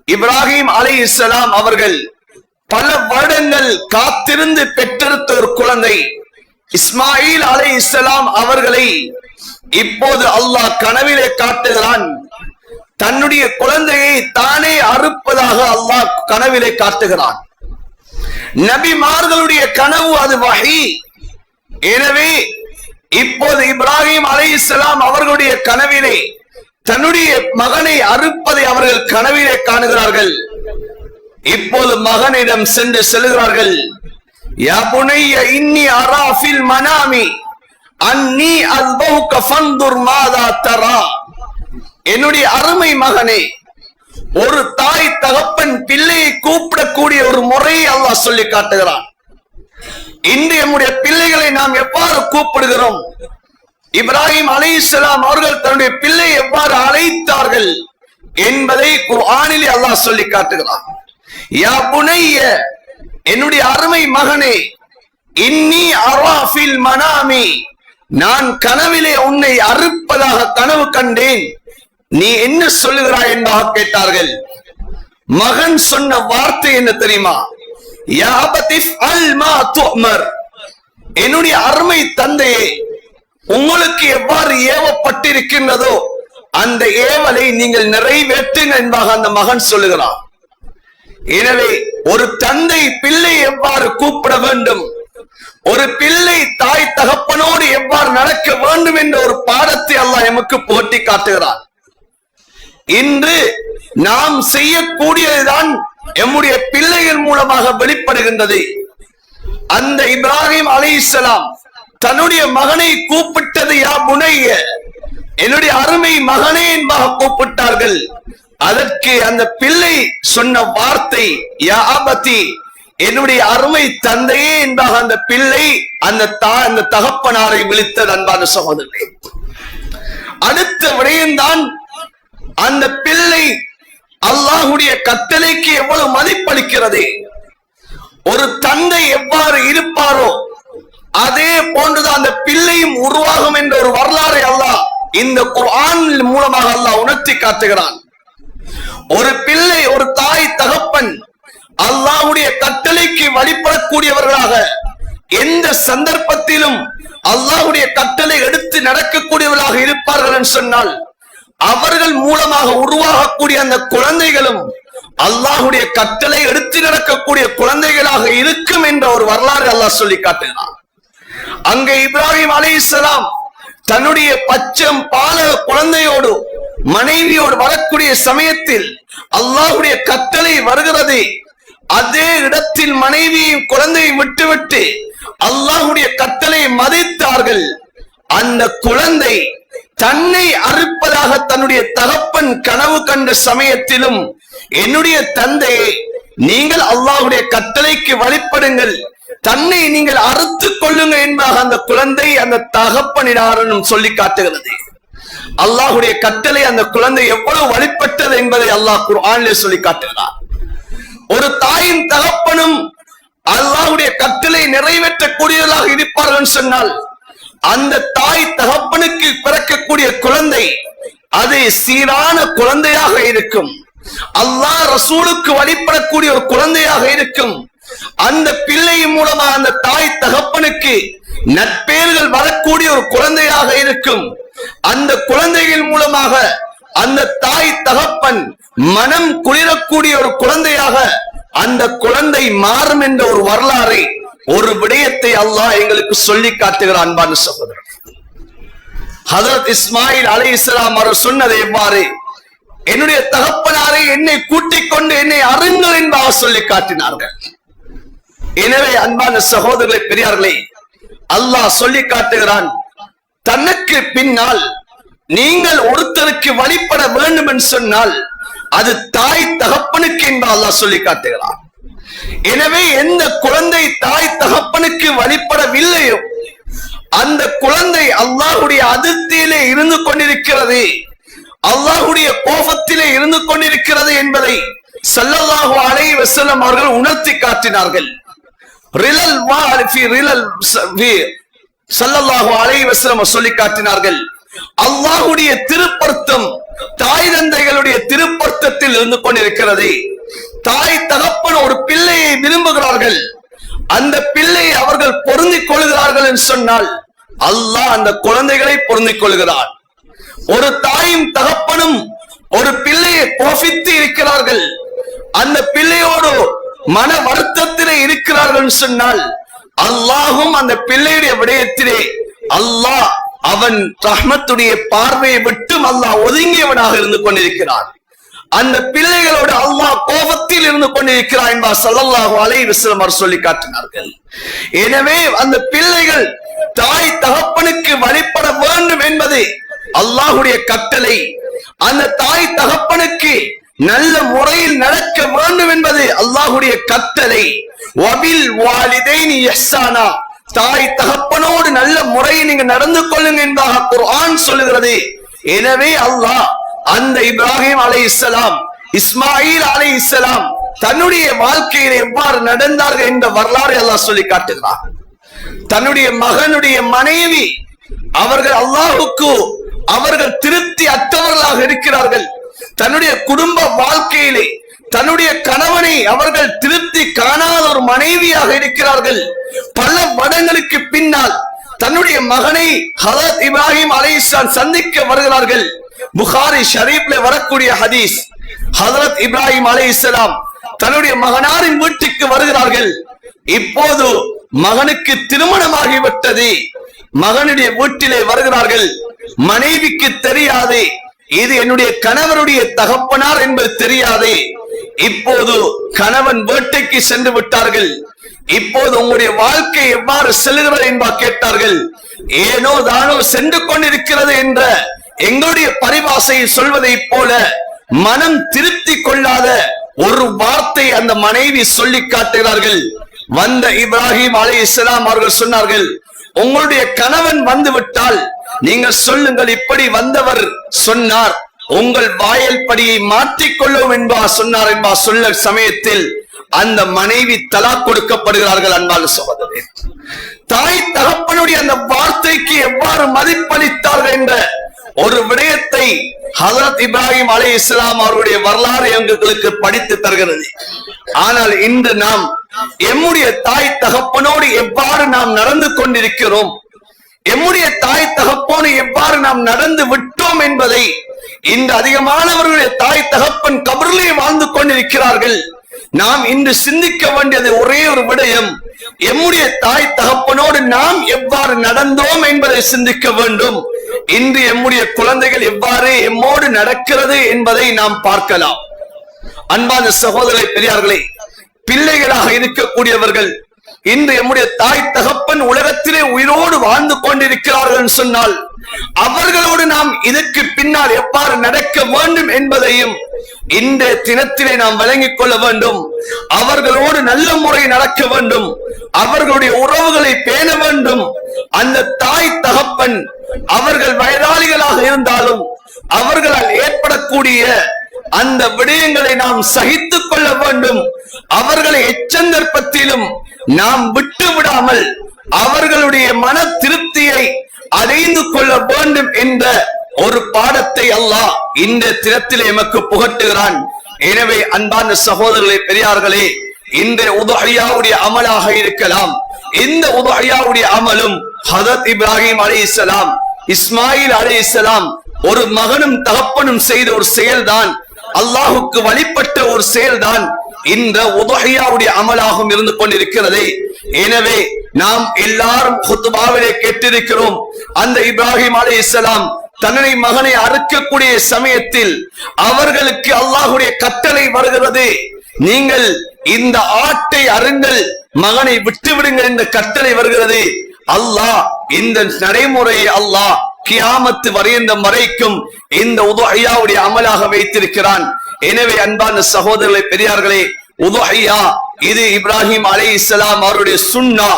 இப்ராஹிம் அலைஹிஸ்ஸலாம் அவர்கள் பல வருடங்கள் காத்திருந்து பெற்றெடுத்த ஒரு குழந்தை இஸ்மாயில் அலைஹிஸ்ஸலாம் அவர்களை இப்போது அல்லாஹ் கனவிலே காட்டுகிறான். தன்னுடைய குழந்தையை தானே அறுப்பதாக அல்லாஹ் கனவிலே காட்டுகிறான். நபிமார்களுடைய கனவு அது வஹி. எனவே இப்போது இப்ராஹிம் அலைஹிஸ்ஸலாம் அவர்களுடைய கனவிலே தன்னுடைய மகனை அறுப்பதை அவர்கள் கனவிலே காணுகிறார்கள். இப்போது மகனிடம் சென்று செல்கிறார்கள். யா புனைய இன்னி அரா ஃபில் மனாமி அன்னி அஸ்பஹுக ஃபன்துர் மாதா தரா. என்னுடைய அருமை மகனே, ஒரு தாய் தகப்பன் பிள்ளையை கூப்பிடக்கூடிய ஒரு முறையை அல்லாஹ் சொல்லி காட்டுகிறான். இன்று நம்முடைய பிள்ளைகளை நாம் எவ்வாறு கூப்பிடுகிறோம்? இப்ராஹிம் அலைஹிஸ்ஸலாம் அவர்கள் தன்னுடைய பிள்ளை எவ்வாறு அழைத்தார்கள் என்பதை குர்ஆனிலே அல்லாஹ் சொல்லி காட்டுகிறான். யா புனைய, என்னுடைய அருமை மகனே, இன்னி அரா ஃபில் மனாமி, நான் கனவிலே உன்னை அறுப்பதாக கனவு கண்டேன், நீ என்ன சொல்லுகிறாய் என்பதாக கேட்டார்கள். மகன் சொன்ன வார்த்தை என்ன தெரியுமா? யா அபதிஃப் அல் மா துஅமர், என்னுடைய அருமை தந்தையே, உங்களுக்கு எவ்வாறு ஏவப்பட்டிருக்கின்றதோ அந்த ஏவலை நீங்கள் நிறைவேற்றுங்க என்பதாக அந்த மகன் சொல்லுகிறான். எனவே ஒரு தந்தை பிள்ளை எவ்வாறு கூப்பிட வேண்டும், ஒரு பிள்ளை தாய் தகப்பனோடு எவ்வாறு நடக்க வேண்டும் என்ற ஒரு பாடத்தை அல்லாஹ் எமக்கு புகட்டி காட்டுகிறான். இன்று நாம் செய்யக்கூடியதுதான் எம்முடைய பிள்ளைகள் மூலமாக வெளிப்படுகின்றது. அந்த இப்ராஹிம் அலைஹிஸ்ஸலாம் தன்னுடைய மகனை கூப்பிட்டது யா புனைய, என்னுடைய அருமை மகனே என்பதாக கூப்பிட்டார்கள். அதற்கு அந்த பிள்ளை சொன்ன வார்த்தை யா அபதி, என்னுடைய அருமை தந்தையே என்பதாக அந்த பிள்ளை அந்த தகப்பனாரை விழித்தது. அன்பான சகோதரர்களே, அடுத்த விடயம்தான் அந்த பிள்ளை அல்லாஹுடைய கட்டளைக்கு எவ்வளவு மதிப்பளிக்கிறது. ஒரு தந்தை எவ்வாறு இருப்பாரோ அதே போன்றுதான் அந்த பிள்ளையும் உருவாகும் என்ற ஒரு வரலாறை அல்லாஹ் இந்த குர்ஆன் மூலமாக அல்லாஹ் உணர்த்தி காட்டுகிறான். ஒரு பிள்ளை, ஒரு தாய் தகப்பன் அல்லாஹ்வுடைய கட்டளைக்கு வழிபடக்கூடியவர்களாக எந்த சந்தர்ப்பத்திலும் அல்லாஹ்வுடைய கட்டளை எடுத்து நடக்கக்கூடியவர்களாக இருப்பார்கள் என்று சொன்னால் அவர்கள் மூலமாக உருவாகக்கூடிய அந்த குழந்தைகளும் அல்லாஹ்வுடைய கட்டளை எடுத்து நடக்கக்கூடிய குழந்தைகளாக இருக்கும் என்ற ஒரு வரலாறு அல்லாஹ் சொல்லி காட்டுகிறான். அங்கே இப்ராஹிம் அலைஹிஸ்ஸலாம் தன்னுடைய பச்சம் பாலக குழந்தையோடு மனைவியோடு வரக்கூடிய சமயத்தில் அல்லாஹ்வுடைய கட்டளை வருகிறது. அதே இடத்தில் மனைவியும் குழந்தையை விட்டுவிட்டு அல்லாஹ்வுடைய கட்டளை மதித்தார்கள். அந்த குழந்தை தன்னை அறுப்பதாக தன்னுடைய தகப்பன் கனவு கண்ட சமயத்திலும், என்னுடைய தந்தையை நீங்கள் அல்லாஹ்வுடைய கட்டளைக்கு வழிபடுங்கள், தன்னை நீங்கள் அறுத்துக் கொள்ளுங்க என்பதாக அந்த குழந்தை அந்த தகப்பனிடம் சொல்லி காட்டுகிறது. அல்லாஹ்வுடைய கட்டளை அந்த குழந்தை எவ்வளவு வழிபட்டது என்பதை அல்லாஹ் குர்ஆனிலே சொல்லி காட்டுகிறார். ஒரு தாயும் தகப்பனும் அல்லாஹ்வுடைய கட்டளை நிறைவேற்றக்கூடியவர்களாக இருப்பார்கள் சொன்னால் அந்த தாய் தகப்பனுக்கு பிறக்கக்கூடிய குழந்தை அது சீரான குழந்தையாக இருக்கும். அல்லாஹ் ரசூலுக்கு வழிபடக்கூடிய ஒரு குழந்தையாக இருக்கும். அந்த பிள்ளை மூலமா அந்த தாய் தகப்பனுக்கு நற்பெயர்கள் வரக்கூடிய ஒரு குழந்தையாக இருக்கும். அந்த குழந்தைகள் மூலமாக அந்த தாய் தகப்பன் மனம் குளிரக்கூடிய ஒரு குழந்தையாக அந்த குழந்தை மாறும் என்ற ஒரு வரலாறை, ஒரு விடயத்தை அல்லாஹ் எங்களுக்கு சொல்லி காட்டுகிறான். அன்பான சகோதரர், ஹஜ்ரத் இஸ்மாயில் அலைஹிஸ்ஸலாம் அவர் சொன்னது எவ்வாறு, என்னுடைய தகப்பனாரை என்னை கூட்டிக் கொண்டு என்னை அருங்கள் என்பதாக சொல்லி காட்டினார்கள். எனவே அன்பான சகோதரர்களே, பெரியார்களே, அல்லாஹ் சொல்லி காட்டுகிறான், தனக்கு பின்னால் நீங்கள் ஒருத்தருக்கு வழிபட வேண்டும் என்று சொன்னால் அது தாய் தகப்பனுக்கு என்று அல்லாஹ் சொல்லி காட்டுகிறான். எனவே எந்த குழந்தை தாய் தகப்பனுக்கு வழிபடவில்லையோ அந்த குழந்தை அல்லாஹ்வுடைய அதிர்ச்சியிலே இருந்து கொண்டிருக்கிறது, அல்லாஹ்வுடைய கோபத்திலே இருந்து கொண்டிருக்கிறது என்பதை ஸல்லல்லாஹு அலைஹி வஸல்லம் அவர்கள் உணர்த்தி காட்டினார்கள். ஸல்லல்லாஹு அலைஹி வஸல்லம் சொல்லி காட்டினார்கள், அல்லாஹ்வுடைய திருப்பொருத்தம் தாய் தந்தைகளுடைய திருப்பொருத்தத்தில் இருந்து கொண்டிருக்கிறது. தாய் தகப்பன் ஒரு பிள்ளையை விரும்புகிறார்கள், அந்த பிள்ளையை அவர்கள் பொருந்திக் கொள்கிறார்கள் என்று சொன்னால் அல்லாஹ் அந்த குழந்தைகளை பொருந்திக் கொள்கிறார். ஒரு தாயும் தகப்பனும் ஒரு பிள்ளையை கோபித்து இருக்கிறார்கள், அந்த பிள்ளையோடு மன வருத்தத்திலே இருக்கிறார்கள் சொன்னால் அல்லாஹும் அந்த பிள்ளையுடைய விடயத்திலே அல்லாஹ் அவன் ரஹ்மத்துடைய பார்வையை விட்டும் அல்லாஹ் ஒதுங்கியவனாக இருந்து கொண்டிருக்கிறார். அந்த பிள்ளைகளோடு அல்லாஹ் கோபத்தில் இருந்து கொண்டிருக்கிறார் என்பா ஸல்லல்லாஹு அலைஹி வஸல்லம் சொல்லி காட்டினார்கள். எனவே அந்த பிள்ளைகள் தாய் தகப்பனுக்கு வழிபட வேண்டும் என்பது அல்லாஹ்வுடைய கட்டளை. அந்த தாய் தகப்பனுக்கு நல்ல முறையில் நடக்க வேண்டும் என்பது அல்லாஹ்வுடைய கட்டளை. வபில் வாலிதைனி இஹ்சானா, தாய் தகப்பனோடு நல்ல முறையில் நீங்க நடந்து கொள்ளுங்க என்பதாக குர்ஆன் சொல்லுகிறது. எனவே அல்லாஹ் அந்த இப்ராஹிம் அலைஹிஸ்ஸலாம், இஸ்மாயில் அலைஹிஸ்ஸலாம் தன்னுடைய வாழ்க்கையில எவ்வாறு நடந்தார்கள் என்ற வரலாறு அல்லாஹ் சொல்லி காட்டுகிறார். தன்னுடைய மகனுடைய மனைவி அவர்கள் அல்லாஹ்வுக்கு அவர்கள் திருப்தி அற்றவர்களாக இருக்கிறார்கள். தன்னுடைய குடும்ப வாழ்க்கையிலே தன்னுடைய கணவனை அவர்கள் திருப்தி காணாத ஒரு மனைவியாக இருக்கிறார்கள். பல வருடங்களுக்கு பின்னால் தன்னுடைய மகனை ஹஜ்ரத் இப்ராஹிம் அலைஹிஸ்ஸலாம் சந்திக்க வருகிறார்கள். புகாரி ஷரீஃப்ல வரக்கூடிய ஹதீஸ், ஹஜ்ரத் இப்ராஹிம் அலைஹிஸ்ஸலாம் தன்னுடைய மகனாரின் வீட்டுக்கு வருகிறார்கள். இப்போது மகனுக்கு திருமணமாகிவிட்டது. மகனுடைய வீட்டிலே வருகிறார்கள். மனைவிக்கு தெரியாது இது என்னுடைய கணவனுடைய தகப்பனார் என்பது தெரியாது. இப்போது கணவன் வேட்டைக்கு சென்று விட்டார்கள். இப்போது உங்களுடைய வாழ்க்கை எவ்வாறு செல்கிறது என்பா கேட்டார்கள். ஏனோ தானோ சென்று கொண்டிருக்கிறது என்ற எங்களுடைய பரிபாஷையை சொல்வதை போல மனம் திருப்தி கொள்ளாத ஒரு வார்த்தை அந்த மனைவி சொல்லி காட்டுகிறார்கள். வந்த இப்ராஹிம் அலைஹிஸ்ஸலாம் அவர்கள் சொன்னார்கள், உங்களுடைய கணவன் வந்து விட்டால் நீங்கள் சொல்லுங்கள், இப்படி வந்தவர் சொன்னார், உங்கள் வாயல் படியை மாற்றிக்கொள்ளும் என்பா சொன்னார் என்பா சொல்ல சமயத்தில் அந்த மனைவி தலாக் கொடுக்கப்படுகிறார்கள். அன்பான சகோதரரே, தாய் தகப்பனுடைய அந்த வார்த்தைக்கு எவ்வாறு மதிப்பளித்தார்கள் என்ற ஒரு விடயத்தை ஹஜரத் இப்ராஹிம் அலைஹிஸ்ஸலாம் அவருடைய வரலாறு எங்களுக்கு படித்து தருகிறது. ஆனால் இன்று நாம் எம்முடைய தாய் தகப்பனோடு எவ்வாறு நாம் நடந்து கொண்டிருக்கிறோம், எம்முடைய தாய் தகப்போடு எவ்வாறு நாம் நடந்து விட்டோம் என்பதை இன்று அதிகமானவர்களுடைய தாய் தகப்பன் கபரிலே வாழ்ந்து கொண்டிருக்கிறார்கள். நாம் இன்று சிந்திக்க வேண்டியது ஒரே ஒரு விடயம், எம்முடைய தாய் தகப்பனோடு நாம் எவ்வாறு நடந்தோம் என்பதை சிந்திக்க வேண்டும். இன்று எம்முடைய குழந்தைகள் எவ்வாறு எம்மோடு நடக்கிறது என்பதை நாம் பார்க்கலாம். அன்பான சகோதரர்களே, பெரியார்களே, பிள்ளைகளாக இருக்கக்கூடியவர்கள் இன்று எம்முடைய தாய் தகப்பன் உலகத்திலே உயிரோடு வாழ்ந்து கொண்டிருக்கிறார்கள் சொன்னால் அவர்களோடு நாம் இதற்கு பின்னால் எவ்வாறு நடக்க வேண்டும் என்பதையும் இந்த தினத்திலே நாம் விளங்கிக் கொள்ள வேண்டும். அவர்களோடு நல்ல முறை நடக்க வேண்டும், அவர்களுடைய உறவுகளை பேண வேண்டும். அந்த தாய் தகப்பன் அவர்கள் வயதாளிகளாக இருந்தாலும் அவர்களால் ஏற்படக்கூடிய அந்த விடயங்களை நாம் சகித்துக் கொள்ள வேண்டும். அவர்களை எச்சந்தர்ப்பத்திலும் நாம் விட்டு விடாமல் அவர்களுடைய மன திருப்தியை அடைந்து கொள்ள வேண்டும் என்ற ஒரு பாடத்தை அல்லாஹ் இந்த தினத்திலே எமக்கு புகட்டுகிறான். எனவே அன்பான சகோதரர்களே, பெரியார்களே, இந்த உதுஹியாவுடைய அமலாக இருக்கலாம். இந்த உதுஹியாவுடைய அமலும் ஹஜரத் இப்ராஹிம் அலைஹிஸ்ஸலாம், இஸ்மாயில் அலைஹிஸ்ஸலாம் ஒரு மகனும் தகப்பனும் செய்த ஒரு செயல்தான், அல்லாஹுக்கு வழிபட்ட ஒரு செயல்தான் இந்த உதுஹியாவுடைய அமலாகவும் இருந்து கொண்டிருக்கிறது. எனவே நாம் எல்லாரும் குத்பாவிலே கேட்டிருக்கிறோம், அந்த இப்ராஹிம் அலைஹிஸ்ஸலாம் தன்னுடைய மகனை அறுக்கக்கூடிய சமயத்தில் அவர்களுக்கு அல்லாஹுடைய கட்டளை வருகிறது, நீங்கள் இந்த ஆட்டை அருங்கள், மகனை விட்டுவிடுங்கள் என்ற கட்டளை வருகிறது. அல்லாஹ் இந்த நடைமுறையை அல்லாஹ் கியாமத்து வரையந்த வரைக்கும் இந்த உதுஹியாவுடைய அமலாக வைத்திருக்கிறான். எனவே அன்பான சகோதரர்களே, பெரியார்களே, உதுஹியா இது இப்ராஹிம் அலைஹிஸ்ஸலாம் அவருடைய சுன்னா.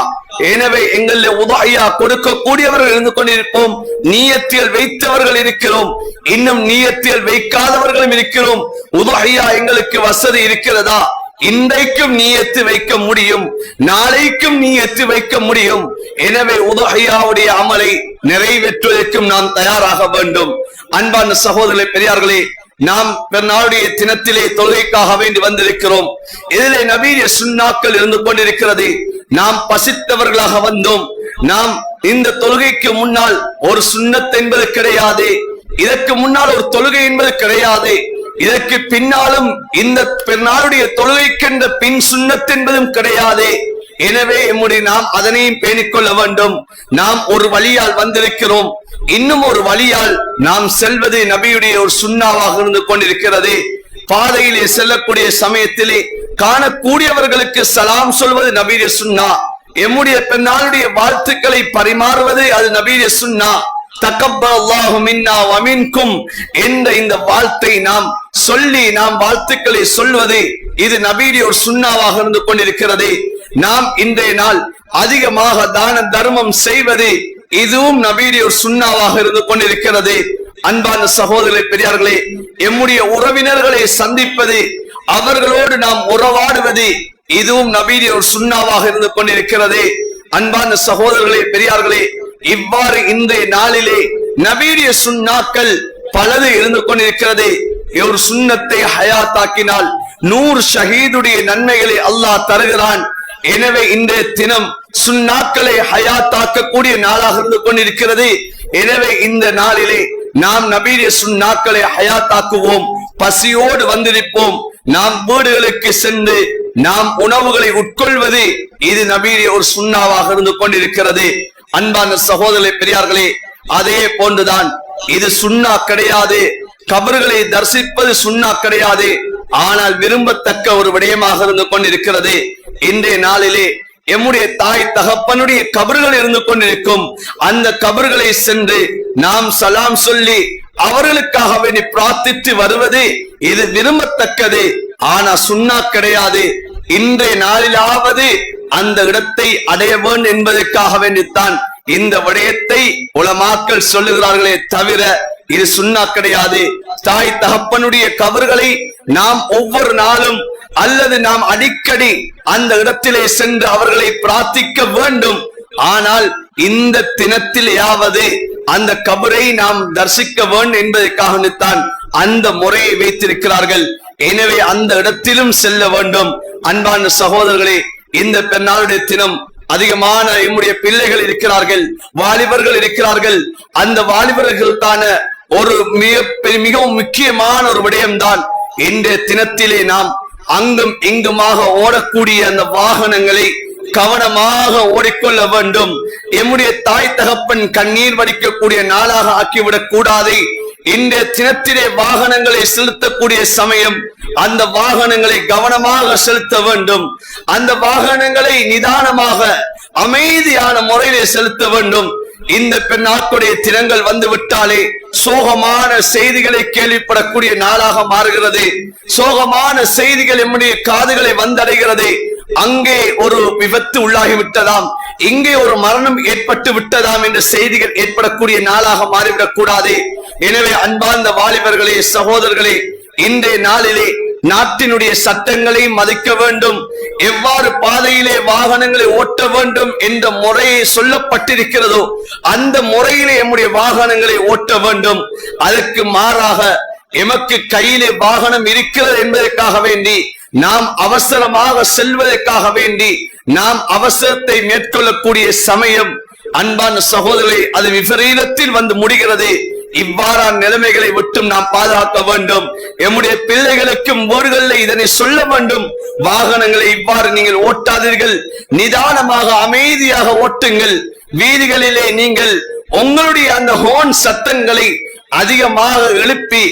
எனவே எங்களில் உதுஹியா கொடுக்கக்கூடியவர்கள் இருந்து கொண்டிருப்போம், நியத்தில் வைத்தவர்கள் இருக்கிறோம், இன்னும் நியத்தில் வைக்காதவர்களும் இருக்கிறோம். உதுஹியா எங்களுக்கு வசதி இருக்கிறதா? இன்றைக்கும் நியத்து வைக்க முடியும், நாளைக்கும் நியத்து வைக்க முடியும். எனவே உதுஹியாவுடைய அமலை நிறைவேற்றுவதற்கும் நாம் தயாராக வேண்டும். அன்பான சகோதரர்களே, பெரியார்களே, நாம் பெருநாளுடைய தினத்திலே தொழுகைக்காக வேண்டி வந்திருக்கிறோம். இதிலே நபீய சுன்னாக்கள் இருந்து கொண்டிருக்கிறது. நாம் பசித்தவர்களாக வந்தோம். நாம் இந்த தொழுகைக்கு முன்னால் ஒரு சுன்னத் என்பது கிடையாது, இதற்கு முன்னால் ஒரு தொழுகை என்பது கிடையாது, இதற்கு பின்னாலும் இந்த பெருநாளுடைய தொழுகைக்கென்ற பின் சுன்னத் என்பதும் கிடையாது. எனவே நாம் அதனையும் பேணிக்கொள்ள வேண்டும். நாம் ஒரு வழியால் வந்திருக்கிறோம், இன்னும் ஒரு வழியால் நாம் செல்வது நபியுடைய ஒரு சுன்னாவாக இருந்து கொண்டிருக்கிறது. பாதையிலே செல்லக்கூடிய சமயத்திலே காணக்கூடியவர்களுக்கு சலாம் சொல்வது நபியுடைய சுன்னா, எம்முடைய பெருநாளுடைய வாழ்த்துக்களை பரிமாறுவது அது நபியுடைய சுன்னா. தக்கப்பல்லாஹு மின்னா வ மின்கும் என்ற இந்த வாழ்த்தை நாம் சொல்லி நாம் வாழ்த்துக்களை சொல்வது இது நபியுடைய ஒரு சுன்னாவாக இருந்து கொண்டிருக்கிறது. நாம் இன்றைய நாள் அதிகமாக தான தர்மம் செய்வது இதுவும் நபியுடைய ஒரு சுன்னாவாக இருந்து கொண்டிருக்கிறது. அன்பான சகோதரர்களே, பெரியார்களே, எம்முடைய உறவினர்களை சந்திப்பது, அவர்களோடு நாம் உறவாடுவது இதுவும் நபியுடைய ஒரு சுன்னாவாக இருந்து கொண்டிருக்கிறது. அன்பான சகோதரர்களே, பெரியார்களே, இவ்வாறு இன்றைய நாளிலே நபியுடைய சுன்னாக்கள் பலது இருந்து கொண்டிருக்கிறது. ஒரு சுன்னத்தை ஹயாத்தாக்கினால் 100 ஷஹீதுடைய நன்மைகளை அல்லாஹ் தருகிறான். எனவே இன்றைய தினம் சுன்னாக்களை ஹயாத்தாக்கக்கூடிய நாளாக இருந்து கொண்டிருக்கிறது. எனவே இந்த நாளிலே நாம் நபியுடைய சுன்னாக்களை ஹயாத்தாக்குவோம், பசியோடு வந்திருப்போம். நாம் வீடுகளுக்கு சென்று நாம் உணவுகளை உட்கொள்வது இது நபியுடைய ஒரு சுன்னாவாக இருந்து கொண்டிருக்கிறது. அன்பான சகோதரர்களே, பெரியார்களே, அதே போன்றுதான் இது சுன்னா கிடையாது, கபர்களை தரிசிப்பது சுன்னா கிடையாது, ஆனால் விரும்பத்தக்க ஒரு விடயமாக இருந்து கொண்டிருக்கிறது. இன்றைய நாளிலே எம்முடைய தாய் தகப்பனுடைய கபர்கள் இருந்து கொண்டிருக்கும், அந்த கபர்களை சென்று நாம் சலாம் சொல்லி அவர்களுக்காக வேண்டி பிரார்த்தித்து வருவது இது விரும்பத்தக்கது, ஆனா சுன்னா கிடையாது. இன்றைய நாளிலாவது அந்த இடத்தை அடைய வேண்டும் என்பதற்காக வேண்டித்தான் இந்த விடயத்தை உலமாக்கள் சொல்லுகிறார்களே தவிர இது சுன்னா கிடையாது. தாய் தகப்பனுடைய கபர்களை நாம் ஒவ்வொரு நாளும் அல்லது நாம் அடிக்கடி அந்த இடத்திலே சென்று அவர்களை பிரார்த்திக்க வேண்டும். ஆனால் இந்த தினத்திலேயாவது அந்த கபரை நாம் தரிசிக்க வேண்டும் என்பதற்காகத்தான் அந்த முறையை வைத்திருக்கிறார்கள். எனவே அந்த இடத்திலும் செல்ல வேண்டும். அன்பான சகோதரர்களே, இந்த பெருநாளுடைய தினம் அதிகமான நம்முடைய பிள்ளைகள் இருக்கிறார்கள், வாலிபர்கள் இருக்கிறார்கள். அந்த வாலிபர்களுக்கான ஒரு மிகவும் முக்கியமான ஒரு விடயம்தான் இன்றைய தினத்திலே நாம் அங்கும் இங்குமாக ஓடக்கூடிய அந்த வாகனங்களை கவனமாக ஓடிக்கொள்ள வேண்டும். எம்முடைய தாய் தகப்பன் கண்ணீர் வடிக்கக்கூடிய நாளாக ஆக்கிவிடக் கூடாது. இன்றைய தினத்திலே வாகனங்களை செலுத்தக்கூடிய சமயம் அந்த வாகனங்களை கவனமாக செலுத்த வேண்டும். அந்த வாகனங்களை நிதானமாக அமைதியான முறையிலே செலுத்த வேண்டும். இந்த பெண்ணாக்குடைய தினங்கள் வந்து விட்டாலே சோகமான செய்திகளை கேள்விப்படக்கூடிய நாளாக மாறுகிறது. சோகமான செய்திகள் நம்முடைய காதுகளை வந்தடைகிறது. அங்கே ஒரு விபத்து உள்ளாகிவிட்டதாம், இங்கே ஒரு மரணம் ஏற்பட்டு விட்டதாம் என்ற செய்திகள் ஏற்படக்கூடிய நாளாக மாறிவிடக் கூடாது. எனவே அன்பார்ந்த வாலிபர்களே, சகோதரர்களே, இன்றைய நாளிலே நாட்டினுடைய சட்டங்களை மதிக்க வேண்டும். எவ்வாறு பாதையிலே வாகனங்களை ஓட்ட வேண்டும் என்ற முறையை சொல்லப்பட்டிருக்கிறதோ அந்த முறையிலே நம்முடைய வாகனங்களை ஓட்ட வேண்டும். அதற்கு மாறாக எமக்கு கையிலே வாகனம் இருக்கிறது என்பதற்காக வேண்டி நாம் அவசரமாக செல்வதற்காக வேண்டி நாம் அவசரத்தை மேற்கொள்ளக்கூடிய சமயம் அன்பான சகோதரரை அது விபரீதத்தில் வந்து முடிகிறது. இவ்வாறான நிலைமைகளை விட்டும் நாம் பாதுகாக்க வேண்டும். எம்முடைய பிள்ளைகளுக்கும் ஊர்களில் இதனை சொல்ல வேண்டும். வாகனங்களை இவ்வாறு நீங்கள் ஓட்டாதீர்கள், நிதானமாக அமைதியாக ஓட்டுங்கள். வீதிகளிலே நீங்கள் உங்களுடைய அந்த ஹோன் சத்தங்களை அதிகமாக எழுப்பி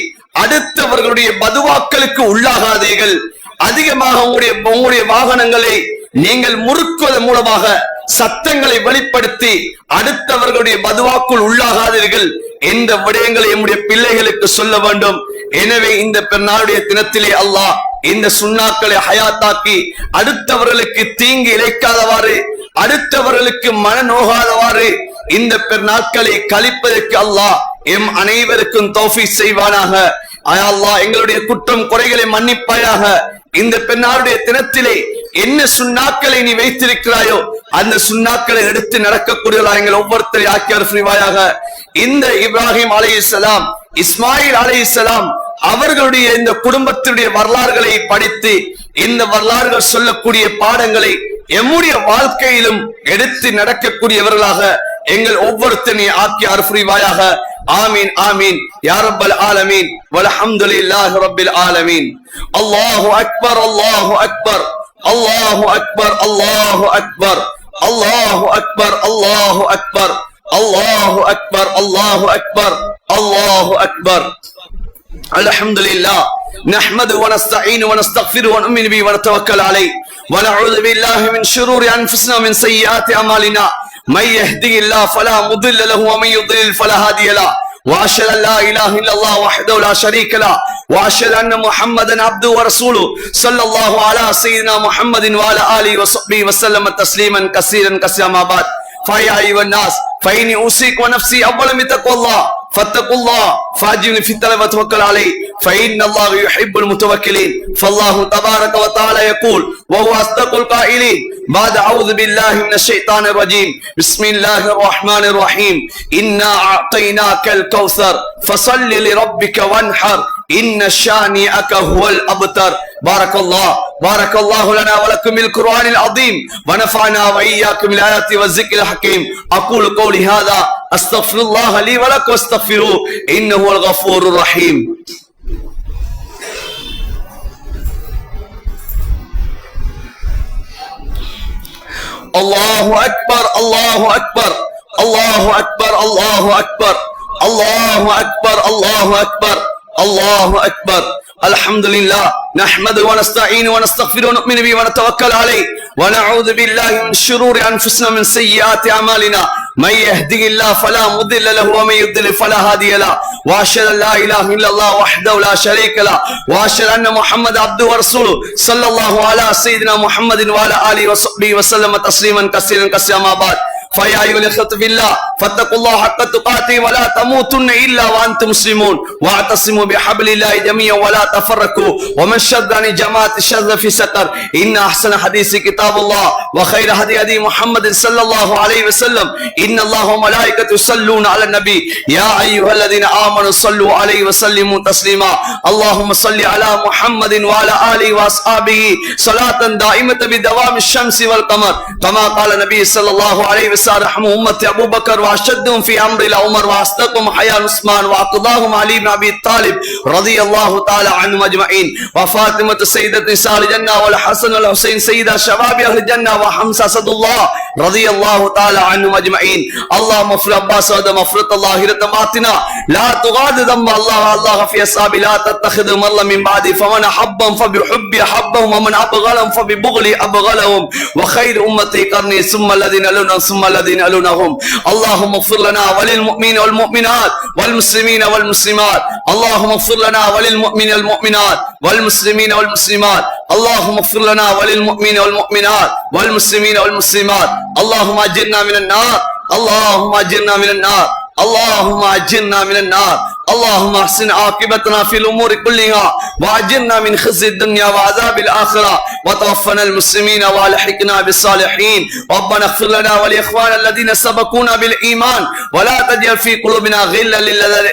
அடுத்தவர்களுடைய பதுவாக்களுக்கு உள்ளாகாதீர்கள். அதிகமாக உங்களுடைய வாகனங்களை நீங்கள் முறுக்குவதன் மூலமாக சத்தங்களை வெளிப்படுத்தி அடுத்தவர்களுடைய பதுவாக்குள் உள்ளாகாதீர்கள் என்ற விடயங்களை நம்முடைய பிள்ளைகளுக்கு சொல்ல வேண்டும். எனவே இந்த பெருநாளுடைய தினத்திலே அல்லாஹ் இந்த சுன்னாக்களை ஹயாத்தாக்கி அடுத்தவர்களுக்கு தீங்கு இழைக்காதவாறு, அடுத்தவர்களுக்கு மன நோகாதவாறு இந்த பெருநாட்களை கழிப்பதற்கு அல்லாஹ் எம் அனைவருக்கும் தௌஃபீக் செய்வானாக. அல்லாஹ் எங்களுடைய குற்றம் குறைகளை மன்னிப்பாயாக. இந்த பெருநாளுடைய தினத்திலே என்ன சுன்னாக்களை நீ வைத்திருக்கிறாயோ அந்த சுன்னாக்களை எடுத்து நடக்கக்கூடியவர்களாக எங்கள் ஒவ்வொருத்தரை ஆக்கி அருள்வாயாக. இந்த இப்ராஹிம் அலைஹிஸ்ஸலாம், இஸ்மாயில் அலைஹிஸ்ஸலாம் அவர்களுடைய இந்த குடும்பத்தினுடைய வரலாறுகளை படித்து இந்த வரலாறுகள் சொல்லக்கூடிய பாடங்களை எம்முடைய வாழ்க்கையிலும் எடுத்து நடக்கக்கூடியவர்களாக எங்கள் ஒவ்வொருத்தனை ஆக்கி அருள்வாயாக. ஆமீன் ஆமீன் யா ரப்பல் ஆலமீன் வல்ஹம்துலில்லாஹி ரப்பில் ஆலமீன். அல்லாஹு அக்பர் அல்லாஹு அக்பர் அல்லாஹு அக்பர் அல்லாஹு அக்பர் அல்லாஹு அக்பர் அல்லாஹு அக்பர் அல்லாஹு அக்பர் அல்லாஹு அக்பர் அல்லாஹு அக்பர். الحمدلله نحمده ونستعينه ونستغفره ونؤمن به ونتوكل عليه ونعوذ بالله من شرور انفسنا ومن سيئات اعمالنا من يهده الله فلا مضل له ومن يضلل فلا هادي له واشهد ان لا اله الا الله وحده لا شريك له واشهد ان محمدا عبده ورسوله صلى الله على سيدنا محمد وعلى اله وصحبه وسلم تسليما كثيرا كثيرا. ما بعد فيا ايها الناس فاني اوصيكم ونفسي اولا بتقوى الله فاتقوا الله فاجروا في التوبة وتوكلوا عليه فإن الله يحب المتوكلين. فالله تبارك وتعالى يقول وهو أصدق القائلين بعد أعوذ بالله من الشيطان الرجيم بسم الله الرحمن الرحيم إنا أعطيناك الكوثر فصل لربك وانحر إن شانئك هو الأبتر. بارك الله لنا ولكم بالقرآن العظيم ونفعنا وإياكم بالآيات والذكر الحكيم. أقول قولي هذا أستغفر الله لي ولكم واستغفروه إنه هو الغفور الرحيم. الله أكبر الله أكبر الله أكبر الله أكبر الله أكبر الله أكبر الله أكبر. الحمد لله نحمده ونستعينه ونستغفره ونؤمن به ونتوكل عليه ونعوذ بالله من شرور أنفسنا من سيئات أعمالنا من يهده الله فلا مضل له ومن يضلل فلا هادي له واشهد ان لا اله الا الله وحده لا شريك له واشهد ان محمد عبده ورسوله صلى الله على سيدنا محمد وعلى اله وصحبه وسلم تسليما كثيرا كثيرا. ما بعد فيا أيها الإخوة في الله فاتقوا الله حق تقاته ولا تموتن إلا وأنتم مسلمون واعتصموا بحبل الله جميعا ولا تفرقوا ومن شد عن جماعة الشذ في سقر إن أحسن حديث كتاب الله وخير هدي هدي محمد صلى الله عليه وسلم إن الله وملائكته يصلون على النبي يا أيها الذين آمنوا صلوا عليه وسلموا تسليما اللهم صل على محمد وعلى آله وأصحابه صلاة دائمة بدوام الشمس والقمر كما قال النبي صلى الله عليه وسلم رحمه أمتي أبو بكر وأشدهم في أمر عمر وأصدقهم حياء عثمان وأقضاهم علي بن أبي طالب رضي الله تعالى عنهم أجمعين وفاطمة سيدة نساء الجنة والحسن والحسين سيدة شباب أهل الجنة وحمزة أسد الله رضي الله تعالى عنهم أجمعين اللهم اغفر عباس ودم مغفرة الله رتماتنا لا تغادر ذنب الله في أصحاب لا تتخذ مرلا من بعدي فمن أحبهم فبحب أحبهم ومن أبغلهم فببغل أبغلهم وخير أمتي قرني ثم الذين يلونهم ثم الذين يلونهم اللهم اغفر لنا وللمؤمنين والمؤمنات والمسلمين والمسلمات اللهم اغفر لنا وللمؤمنين والمؤمنات والمسلمين والمسلمات اللهم اغفر لنا وللمؤمنين والمؤمنات والمسلمين والمسلمات اللهم أجرنا من النار اللهم أجرنا من النار اللهم أجرنا من النار اللهم احسن عاقبتنا في الأمور كلها وأجرنا من خزي الدنيا وعذاب الآخرة وتوفنا المسلمين والحقنا بالصالحين ربنا اغفر لنا ولإخواننا الذين سبقونا بالإيمان ولا تجعل في قلوبنا غلا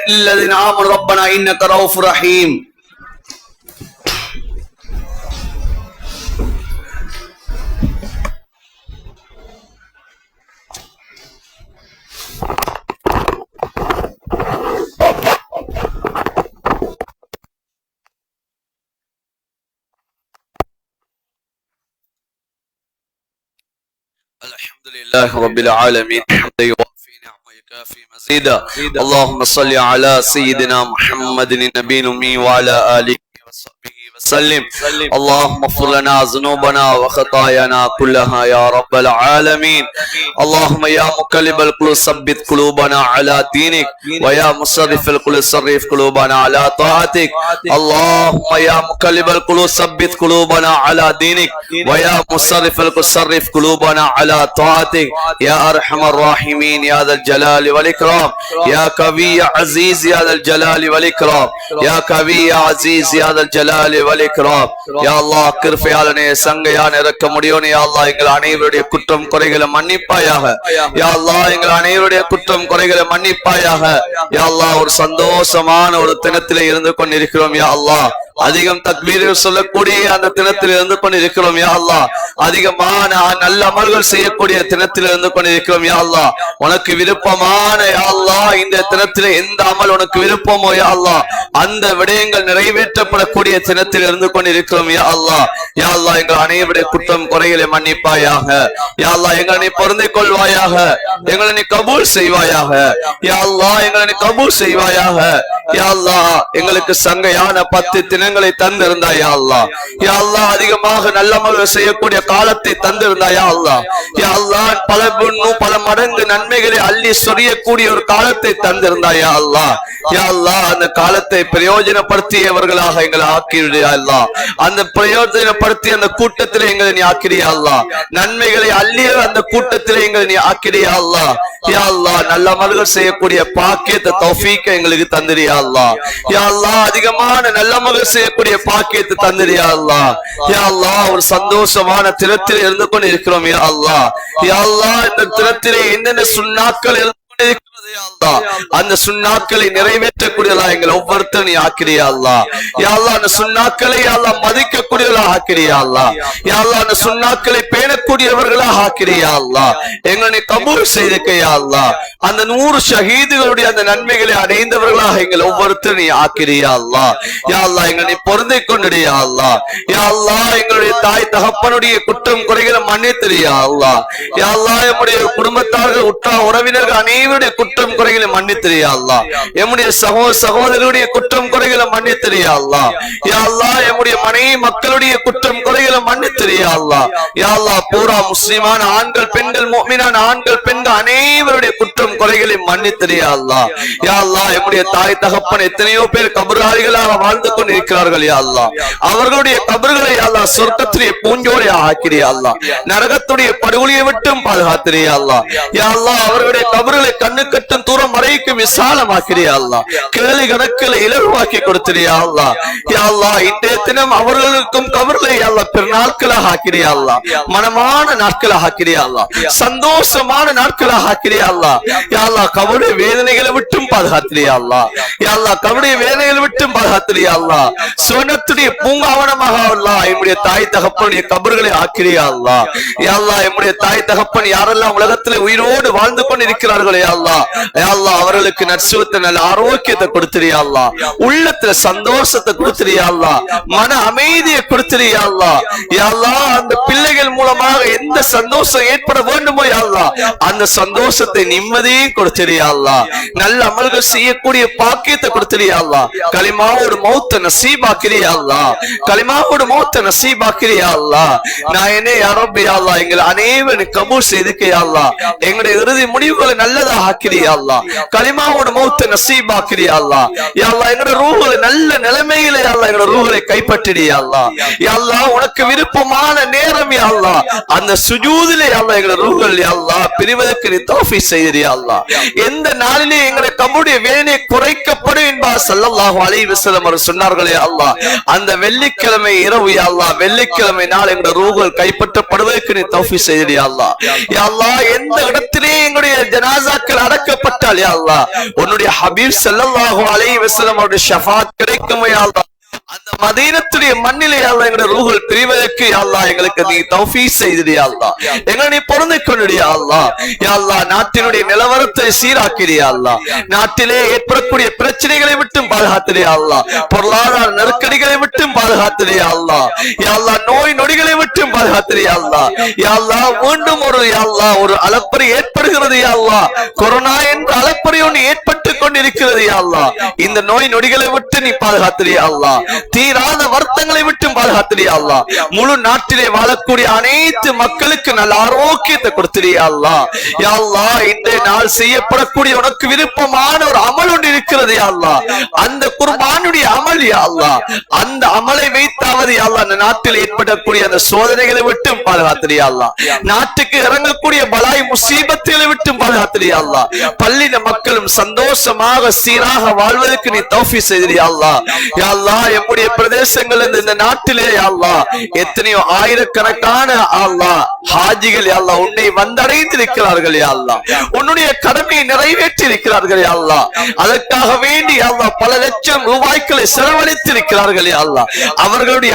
للذين آمنوا ربنا إنك رؤوف رحيم الحمد لله رب العالمين حمدا يوافي نعمه يكافي مزيدا اللهم صل على سيدنا محمد النبي الأمي وعلى آله وصحبه وسلم اللهم اغفر لنا ذنوبنا وخطايانا كلها يا رب العالمين اللهم يا مقلب القلوب ثبت قلوبنا على دينك ويا مصرف القلوب صرف قلوبنا على طاعتك اللهم يا مقلب القلوب ثبت قلوبنا على دينك ويا مصرف القلوب صرف قلوبنا على طاعتك يا أرحم الراحمين يا ذا الجلال والإكرام يا قوي يا عزيز يا ذا الجلال والإكرام يا قوي يا عزيز يا ذا الجلال والإكرام يا الله கிருபையாளனே சங்கையான இறக்க முடியோனே யா அல்லாஹ் எங்கள் அனைவருடைய குற்றம் குறைகளை மன்னிப்பாயாக யா அல்லாஹ் எங்கள் அனைவருடைய குற்றம் குறைகளை மன்னிப்பாயாக யா அல்லாஹ் ஒரு சந்தோஷமான ஒரு தினத்திலே இருந்து கொண்டிருக்கிறோம் யா அல்லாஹ் அதிகம் தக்பீர்கள் சொல்லக்கூடிய அந்த தினத்தில் இருந்து கொண்டிருக்கிறோம் யா அல்லாஹ் அதிகமான நல்ல அமல்கள் செய்யக்கூடிய தினத்தில் இருந்து கொண்டிருக்கிறோம் யா அல்லாஹ் உனக்கு விருப்பமான யா அல்லாஹ் இந்த தினத்தில் எந்த அமல் உனக்கு விருப்பமோ யா அல்லாஹ் அந்த விடயங்கள் நிறைவேற்றப்படக்கூடிய தினத்தில் இருந்து கொண்டிருக்கிறோம் யா அல்லாஹ் யா அல்லாஹ் எங்கள் அனைவருடைய குற்றம் குறைகளை மன்னிப்பாயாக யா அல்லாஹ் எங்களை நீ பொருந்திக் கொள்வாயாக எங்களை நீ கபூல் செய்வாயாக யா அல்லாஹ் எங்களை நீ கபூல் செய்வாயாக யா அல்லாஹ் எங்களுக்கு சங்கையான 10 தினங்களை தந்திருந்தாய் யா அல்லாஹ் யா அல்லாஹ் அதிகமாக நல்ல அமல்கள் செய்யக்கூடிய காலத்தை தந்திருந்தாய் யா அல்லாஹ் யா அல்லாஹ் பல மடங்கு நன்மைகளை அள்ளி சொரியக்கூடிய ஒரு காலத்தை தந்திருந்தாய் யா அல்லாஹ் யா அல்லாஹ் அந்த காலத்தை பிரயோஜனப்படுத்தியவர்களாக எங்களை ஆக்கிவிடுயா அல்லாஹ் அந்த பிரயோஜனப்படுத்தி அந்த கூட்டத்திலே எங்களை நீ ஆக்கிறியா அல்லாஹ் நன்மைகளை அள்ளிய அந்த கூட்டத்திலே எங்களை நீ ஆக்கிறியா அல்லாஹ் யா அல்லாஹ் நல்ல அமல்கள் செய்யக்கூடிய பாக்கியத்தை தௌஃபீக்கை எங்களுக்கு தந்திரியா அல்லாஹ் யா அல்லாஹ் அதிகமான நல்ல அமல்கள் செய்யக்கூடிய பாக்கியத்தை தந்திரியா அல்லாஹ் யா அல்லாஹ் ஒரு சந்தோஷமான தினத்தில் இருந்து கொண்டு இருக்கிறோம் யா அல்லாஹ் யா அல்லாஹ் இந்த தினத்திலே என்னென்ன சுன்னாக்கள் அந்த சுன்னாக்களை நிறைவேற்றக்கூடியதா எங்களை ஒவ்வொருத்தரும் நீ ஆக்கிறியா அல்லாஹ் யா அல்லாஹ் அந்த சுன்னாக்களை யா அல்லாஹ் மதிக்கக்கூடியவர்களா ஆக்கிறியா அல்லாஹ் யா அல்லாஹ் அந்த சுன்னாக்களை பேணக்கூடியவர்களா ஆக்கிறியா அல்லாஹ் எங்களை நீ கபூல் செய்திருக்க யா அல்லாஹ் அந்த 100 ஷஹீதுகளுடைய அந்த நன்மைகளை அடைந்தவர்களாக எங்களை ஒவ்வொருத்தரும் நீ ஆக்கிறியா அல்லாஹ் யா அல்லாஹ் எங்களை நீ பொருந்திக் கொண்டியா அல்லாஹ் யா அல்லாஹ் எங்களுடைய தாய் தகப்பனுடைய குற்றம் குறைகளை மன்னித்திரியா அல்லாஹ் யா அல்லாஹ் நம்முடைய குடும்பத்தார்கள் உற்றார் உறவினர்கள் அனைவருடைய குற்றம் குற்றம் குறைகளை மன்னித்திரியா அல்லாஹ். எம்முடைய சகோதரருடைய குற்றம் குறைகளை மன்னித்திரியா அல்லாஹ். யா அல்லாஹ் எம்முடைய மனைவி மக்களுடைய குற்றம் குறைகளை மன்னித்திரியா அல்லாஹ். யா அல்லாஹ் பூரா முஸ்லிமான ஆண்கள் பெண்கள் முஃமினான ஆண்கள் பெண்கள் அனைவருடைய குற்றம் குறைகளை மன்னித்திரியா அல்லாஹ். யா அல்லாஹ் எம்முடைய தாய் தகப்பன் எத்தனையோ பேர் கபர்வாளிகளாக வாழ்ந்து கொண்டு இருக்கிறார்கள் யா அல்லாஹ். அவர்களுடைய கபர்களை யா அல்லாஹ் சொர்க்கத்திலே பூஞ்சோலையா ஆக்கிறியா அல்லாஹ். நரகத்துடைய படுகொலியை விட்டும் பாதுகாத்திரியா அல்லாஹ். யா அல்லாஹ் அவர்களுடைய கபர்களை கண்ணு கட்டும் தூரம் மறைக்கும் விசாலமாக்கிறியா அல்லாஹ். கேள்வி கணக்கில் இலகுவாக்கி கொடுத்திரியா அல்லாஹ். யா அல்லாஹ் இன்றைய தினம் அவர்களுக்கும் கபர்களை யா அல்லாஹ் பெருநாட்களாக ஆக்கிறியா அல்லாஹ். மனமான நாட்களாக ஆக்கிறியா அல்லாஹ். சந்தோஷமான நாட்களாக ஆக்கிறியா அல்லாஹ். யா அல்லாஹ் கபருடைய வேதனைகளை விட்டும் பாதுகாத்திரியா அல்லாஹ். யா அல்லாஹ் கபருடைய வேதனைகளை விட்டும் பாதுகாத்திரியா அல்லாஹ். சுவனத்துடைய பூங்காவனமாக அல்லாஹ் என்னுடைய தாய் தகப்பனுடைய கபர்களை ஆக்கிறியா அல்லாஹ். யா அல்லாஹ் என்னுடைய தாய் தகப்பன் யாரெல்லாம் உலகத்திலே உயிரோடு வாழ்ந்து கொண்டு இருக்கிறார்களே அல்லாஹ். யா அல்லாஹ் அவர்களுக்கு நற்சுவத்தை நல்ல ஆரோக்கியத்தை கொடுத்திரியா அல்லாஹ். உள்ளத்துல சந்தோஷத்தை கொடுத்திரியா அல்லாஹ். மன அமைதியை கொடுத்திரியா அல்லாஹ். யா அல்லாஹ் அந்த பிள்ளைகள் மூலமாக எந்த சந்தோஷம் ஏற்பட வேண்டுமோ யா அல்லாஹ் அந்த சந்தோஷத்தை நிம்மதியும் கொடுத்திரியா அல்லாஹ். நல்ல அமல்கள் செய்யக்கூடிய பாக்கியத்தை கொடுத்திரியா அல்லாஹ். கலிமாவோட மௌத்த நசீபாக்கிறியா அல்லாஹ். கலிமாவோட மௌத்த நசீபாக்கிறியா அல்லாஹ். நான் என்ன யா ரப்பி யா அல்லாஹ் எங்கள் அனைவரும் கபூல் செய்துக்க யா அல்லாஹ். எங்களுடைய இறுதி முடிவுகளை நல்லதாக ஆக்கிறியா அல்லாஹ். கலிமாவோட மௌத்த நசீபாக்கிறியா அல்லாஹ். யா அல்லாஹ் எங்களுடைய ரூஹ்களை நல்ல நிலைமையில யா அல்லாஹ் எங்களுடைய ரூஹ்களை கைப்பற்றிடியா அல்லாஹ். யா அல்லாஹ் உனக்கு விருப்பமான நேரம் யா அல்லாஹ் அந்த சுஜூதிலே யா அல்லாஹ் எங்களுடைய ரூஹ்கள் யா அல்லாஹ் பிரிவதற்கு நீ தௌஃபீக் செய்தியா அல்லாஹ். எந்த நாளிலே எங்களுடைய கபருடைய வேதனை குறைக்கப்படும் என்பார் ஸல்லல்லாஹு அலைஹி வஸல்லம் அவர்கள் சொன்னார்களே அல்லாஹ் அந்த வெள்ளிக்கிழமை இரவு யா அல்லாஹ் வெள்ளிக்கிழமை நாள் எங்களுடைய ரூஹ்கள் கைப்பற்றப்படுவதற்கு நீ தௌஃபீக் செய்தியா அல்லாஹ். யா அல்லாஹ் எந்த இடத்திலே எங்களுடைய ஜனாசாக்கள் அடக்கப்பட்டால் யா அல்லாஹ் உன்னுடைய ஹபீப் ஸல்லல்லாஹு அலைஹி வஸல்லம் அவருடைய ஷஃபாத் கிடைக்கும் யா அல்லாஹ். அந்த மதீனத்துடைய மண்ணிலே அல்லாஹ் எங்களுடைய ரூஹ்கள் பிரிவதற்கு யா அல்லாஹ் எங்களுக்கு நீ தௌஃபீக் செய்தியா அல்லாஹ். எங்களை நீ பொருந்திக் கொண்டியா அல்லாஹ். யா அல்லாஹ் நாட்டினுடைய நிலவரத்தை சீராக்கிறியா அல்லாஹ். நாட்டிலே ஏற்படக்கூடிய பிரச்சனைகளை விட்டும் பாதுகாத்திரியா அல்லாஹ். பொருளாதார நெருக்கடிகளை விட்டும் பாதுகாத்திரியா அல்லாஹ். யா அல்லாஹ் நோய் நொடிகளை விட்டும் பாதுகாத்திரியா அல்லாஹ். யா அல்லாஹ் மீண்டும் ஒரு யா அல்லாஹ் ஒரு அலப்பறை ஏற்படுகிறது யா அல்லாஹ். கொரோனா என்ற அலப்பறை ஒன்று ஏற்பட்டு கொண்டிருக்கிறது யா அல்லாஹ். இந்த நோய் நொடிகளை விட்டு நீ பாதுகாத்திரியா அல்லாஹ். தீராத வருத்தங்களை விட்டு பாதுகாத்திரியா அல்லாஹ். முழு நாட்டிலே வாழக்கூடிய அனைத்து மக்களுக்கு நல்ல ஆரோக்கியத்தை கொடுத்திரியா அல்லாஹ். யா அல்லாஹ் இன்றைய நாள் செய்யப்படக்கூடிய உனக்கு விருப்பமான ஒரு அமல் ஒன்று இருக்கிறது யா அல்லாஹ். அந்த குர்பானுடைய அமல் யா அல்லாஹ் அந்த அமலை வைத்தாவது யா அல்லாஹ் அந்த நாட்டில் ஏற்படக்கூடிய அந்த சோதனைகளை விட்டு பாதுகாத்திரியா அல்லாஹ். நாட்டுக்கு இறங்கக்கூடிய பலாய் முசீபத்துகளை விட்டு பாதுகாத்திரியா அல்லாஹ். பள்ளின மக்களும் சந்தோஷமாக சீராக வாழ்வதற்கு நீ தௌஃபீக் செய்தியா அல்லாஹ். யா அல்லாஹ் நம்முடைய பிரதேசங்கள் இந்த நாட்டிலே யா அல்லாஹ் எத்தனையோ ஆயிரக்கணக்கான அல்லாஹ் ஹாஜிகள் யா அல்லாஹ் உன்னை வந்தடைந்து இருக்கிறார்கள் யா அல்லாஹ். உன்னுடைய கடமையை நிறைவேற்றி இருக்கிறார்கள் யா அல்லாஹ். அதற்காக வேண்டி யா அல்லாஹ் பல லட்சம் ரூபாய்களை செலவழித்து இருக்கிறார்கள் யா அல்லாஹ். அவர்களுடைய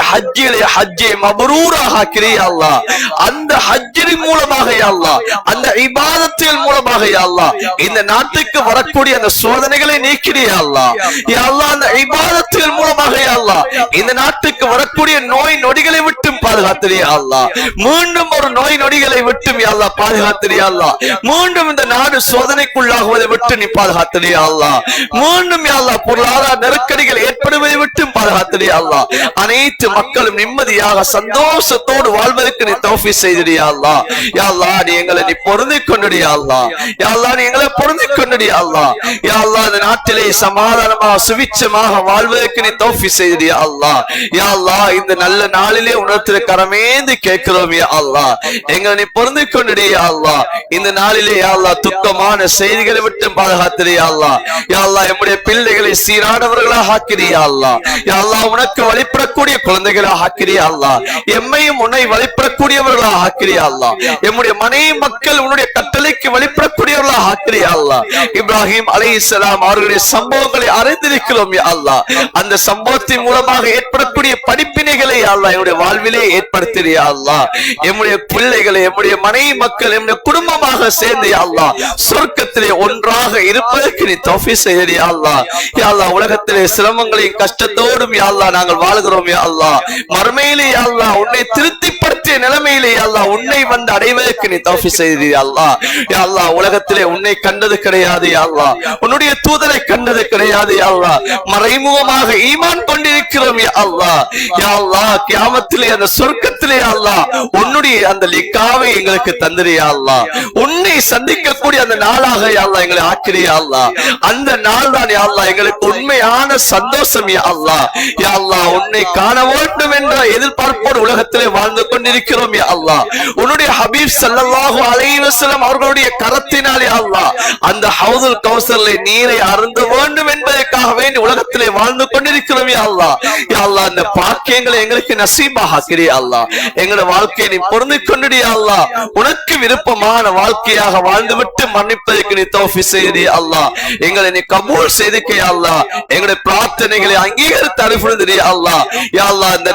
ஹஜ்ஜை மப்ரூராக ஆக்கிறியா அல்லாஹ். அந்த ஹஜ்ஜின் மூலமாக யா அல்லாஹ் அந்த இபாதத்தின் மூலமாக யா அல்லாஹ் இந்த நாட்டுக்கு வரக்கூடிய அந்த சோதனைகளை நீக்கிறியா அல்லாஹ். யா அல்லாஹ் அந்த இபாதத்தின் மூலமாக யா அல்லாஹ் இந்த நாட்டுக்கு வரக்கூடிய நோய் நொடிகளை விட்டும் பாதுகாத்திரியா அல்லாஹ். மீண்டும் ஒரு நோய் நொடிகளை விட்டும் யா அல்லாஹ் பாதுகாத்திரியா அல்லாஹ். மீண்டும் இந்த நாடு சோதனைக்குள்ளாகுவதை விட்டு நீ பாதுகாத்திரியா அல்லாஹ். மீண்டும் யா அல்லாஹ் பொருளாதார நெருக்கடிகள் ஏற்படுவதை விட்டும் பாதுகாத்திரியா அல்லாஹ். அனைத்து மக்களும் நிம்மதியாக சந்தோஷத்தோடு வாழ்வதற்கு நீ தௌஃபீக் செய்தியா அல்லாஹ். யா அல்லாஹ் நீ எங்களை நீ பொருந்திக் கொண்டியா அல்லாஹ். யா அல்லாஹ் நீ எங்களை பொருந்திக் கொண்டியா அல்லாஹ். யா அல்லாஹ் இந்த நாட்டிலே சமாதானமாக சுவிட்சமாக வாழ்வதற்கு நீ தௌஃபீக் செய்தியா அல்லாஹ். யா அல்லாஹ் இந்த நல்ல நாளிலே உணர்த்திற கரமேந்து கேட்கிறோம் யா அல்லாஹ். எங்களை நீ பொருந்திக் கொண்டியா அல்லாஹ். இந்த நாளிலே யா அல்லாஹ் துக்கமான செய்திகளை விட்டு பாதுகாத்திரியா அல்லாஹ். யா அல்லாஹ் நம்முடைய பிள்ளைகளை சீரானவர்களாக ஆக்கிறியா அல்லாஹ். யா அல்லாஹ் உனக்கு வழிபடக்கூடிய குழந்தைகளாக ஆக்கிறியா அல்லாஹ். எம்மையும் உன்னை வழிபடக்கூடியவர்களாக ஆக்கிறியா அல்லாஹ். எம்முடைய மனைவி மக்கள் உன்னுடைய கட்டளைக்கு வழிபடக்கூடியவர்களாக ஆக்கிறியா அல்லாஹ். இப்ராஹிம் அலைஹிஸ்ஸலாம் அவர்களுடைய சம்பவங்களை அறிந்திருக்கிறோம் யா அல்லாஹ். அந்த சம்பவத்தின் மூலமாக ஏற்படக்கூடிய படிப்பினைகளை யா அல்லாஹ் என்னுடைய வாழ்விலே ஏற்படுத்தியா அல்லாஹ். எம்முடைய பிள்ளைகளை எம்முடைய மனைவி மக்கள் எம்முடைய குடும்பமாக சேர்ந்து யா அல்லாஹ் சொர்க்கத்திலே ஒன்றாக இருப்பதற்கு நீ தௌஃபீக் செய்தியா அல்லாஹ். யா அல்லாஹ் உலகத்திலே சிரமங்களையும் கஷ்டத்தோடும் யா அல்லாஹ் நாங்கள் வாழ்கிறோம் யா அல்லாஹ். மறுமையிலே யா அல்லாஹ் உன்னை திருப்திப்படுத்திய இருக்கக்கூடிய நிலைமையிலே அல்லாஹ் உன்னை வந்து அடைவதற்கு நீ தௌஃபீக் செய்தி அல்லாஹ். யா அல்லாஹ், உலகத்திலே உன்னை கண்டது கிடையாது யா அல்லாஹ், உன்னுடைய தூதரை கண்டது கிடையாது யா அல்லாஹ், மறைமுகமாக ஈமான் கொண்டிருக்கிறோம் யா அல்லாஹ். யா அல்லாஹ், கியாமத்திலே அந்த சொர்க்கத்திலே அல்லாஹ் உன்னுடைய அந்த லிக்காவை எங்களுக்கு தந்திரியா அல்லாஹ், உன்னை சந்திக்கக்கூடிய அந்த நாளாக யா அல்லாஹ் எங்களை ஆக்கிரியா அல்லாஹ். அந்த நாள் தான் யா அல்லாஹ் எங்களுக்கு உண்மையான சந்தோஷம் யா அல்லாஹ். யா அல்லாஹ், உன்னை காண வேண்டும் என்ற எதிர்பார்ப்போடு உலகத்திலே வாழ்ந்து கொண்டிருக்கிறோம் யா அல்லாஹ். உன்னுடைய ஹபீப் ஸல்லல்லாஹு அலைஹி வஸல்லம் அவர்களுடைய கரத்தினாலே அல்லாஹ் அந்த ஹவுதுல் கௌசர்ல நீரை அருந்த வேண்டும் என்பதற்காக வேண்டி உலகத்திலே வாழ்ந்து கொண்டிருக்கிறோம் யா அல்லாஹ். யா அல்லாஹ், அந்த பாக்கியங்களை எங்களுக்கு நசீபாக ஆக்கிறியா அல்லாஹ். எங்களுடைய வாழ்க்கையை நீ பொருந்திக் கொண்டியா அல்லாஹ். உனக்கு விருப்பமான வாழ்க்கையாக வாழ்ந்துவிட்டு மன்னிப்பதற்கு நீ தௌஃபீக் செய்தியா அல்லாஹ். எங்களை நீ கபூல் செய்துக்கையா அல்லாஹ். எங்களுடைய பிரார்த்தனைகளை அங்கீகரித்து அனுப்புந்தியா அல்லாஹ். யா அல்லாஹ், இந்த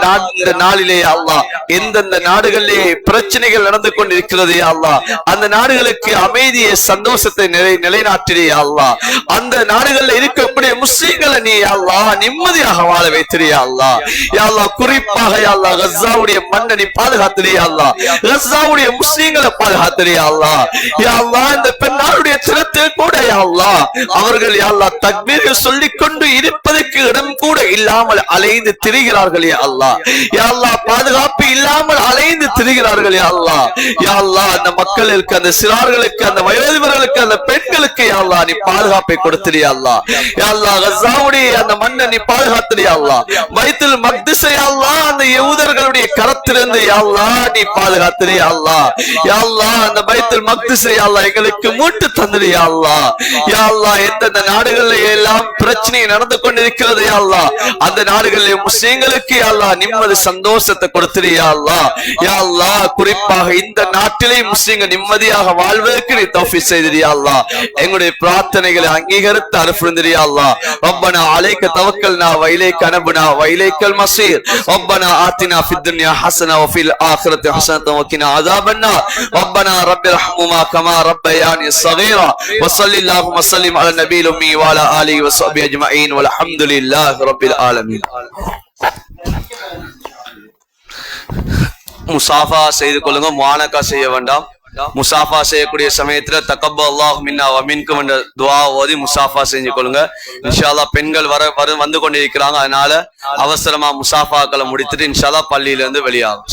நாளிலே அல்லாஹ் எந்தெந்த நாடுகளிலே பிரச்சனைகள் நடந்து கொண்டிருக்கிறது யா அல்லாஹ், அந்த நாடுகளுக்கு அமைதியை சந்தோஷத்தை நிலைநாட்டியா அல்லாஹ். அந்த நாடுகளில் இருக்கக்கூடிய முஸ்லிம்களை நீ யா அல்லாஹ் நிம்மதியாக வாழ வைத்திரியா அல்லாஹ். யா அல்லாஹ், குறிப்பாக யா அல்லாஹ் கஸாவுடைய மண்ணை நீ பாதுகாத்திரியா அல்லாஹ். கஸாவுடைய முஸ்லிம்களை பாதுகாத்திரியா அல்லாஹ். யா அல்லாஹ், இந்த பெண்ணாளுடைய தினத்தில் கூட யா அல்லாஹ் அவர்கள் யா அல்லாஹ் தக்பீர்கள் சொல்லிக் கொண்டு இருப்பதற்கு இடம் கூட இல்லாமல் அலைந்து திரிகிறார்கள் யா அல்லாஹ். யா அல்லாஹ், பாதுகாப்பு இல்லாமல் அலைந்து திரிகிறார்கள் யா அல்லாஹ். யா அல்லாஹ், அந்த மக்களுக்கு, அந்த சிறார்களுக்கு, அந்த வயோதிபர்களுக்கு, அந்த பெண்களுக்கு யா அல்லாஹ் நீ பாதுகாப்பை கொடுத்திரியா அல்லாஹ். யா அல்லாஹ், கஸாவுடைய அந்த மண்ணை நீ பாதுகாத்திரியா அல்லாஹ். பைத்துல் மக்திஸை யா அல்லாஹ் அந்த யஹூதர்களுடைய கரத்திலிருந்து யா அல்லாஹ் நீ பாதுகாத்திரியா அல்லாஹ். யா அல்லாஹ், அந்த பைத்துல் மக்திஸை யா அல்லாஹ் எங்களுக்கு மீட்டு தந்திரியா அல்லாஹ். யா அல்லாஹ், எந்தெந்த நாடுகளில் எல்லாம் பிரச்சனை நடந்து கொண்டிருக்கிறது யா அல்லாஹ், அந்த நாடுகளில் முஸ்லிம்களுக்கு யா அல்லாஹ் நிம்மதி சந்தோஷத்தை கொடுத்திரியா அல்லாஹ். யா அல்லாஹ், குறிப்பாக இந்த நாட்டிலே முஸ்லிம்கள் நிம்மதியாக வாழ்வதற்கு நீ தௌஃபீக் செய்திரியா அல்லாஹ். எங்களுடைய பிரார்த்தனைகளை அங்கீகரித்து அனுப்புந்திரியா அல்லாஹ். ரப்பனா அலைக தவக்கல்னா வ இலைக அனப்னா வ இலைக்கல் மஸீர். ரப்பனா ஆத்தினா ஃபித் துன்யா ஹஸனா வ ஃபில் ஆখিরাতি ஹஸனத்தன் வ கினா அஸாபன்னார். ரப்பனா ரப்பிர்ஹம்ஹுமா கமா ரப்பயானி ஸகீரா. வ ஸல்லல்லாஹு வ ஸல்லிம் அலா நபியில் உம்மி வ அலா ஆலிஹி வ ஸஹ்பிஹி அஜ்மஈன் வல்ஹம்துலில்லாஹி ரப்பில் ஆலமீன். முசாஃபா செய்து கொள்ளுங்க, முஆனகா செய்ய வேண்டாம். முசாஃபா செய்யக்கூடிய சமயத்துல தக்கப்பல்லாஹு மின்னா வ மின்கும் என்ற துஆ ஓதி முசாஃபா செஞ்சு கொள்ளுங்க. இன்ஷா அல்லாஹ் பெண்கள் வந்து கொண்டிருக்கிறாங்க, அதனால அவசரமா முசாஃபாக்களை முடித்துட்டு இன்ஷா அல்லாஹ் பள்ளியில இருந்து வெளியாகும்.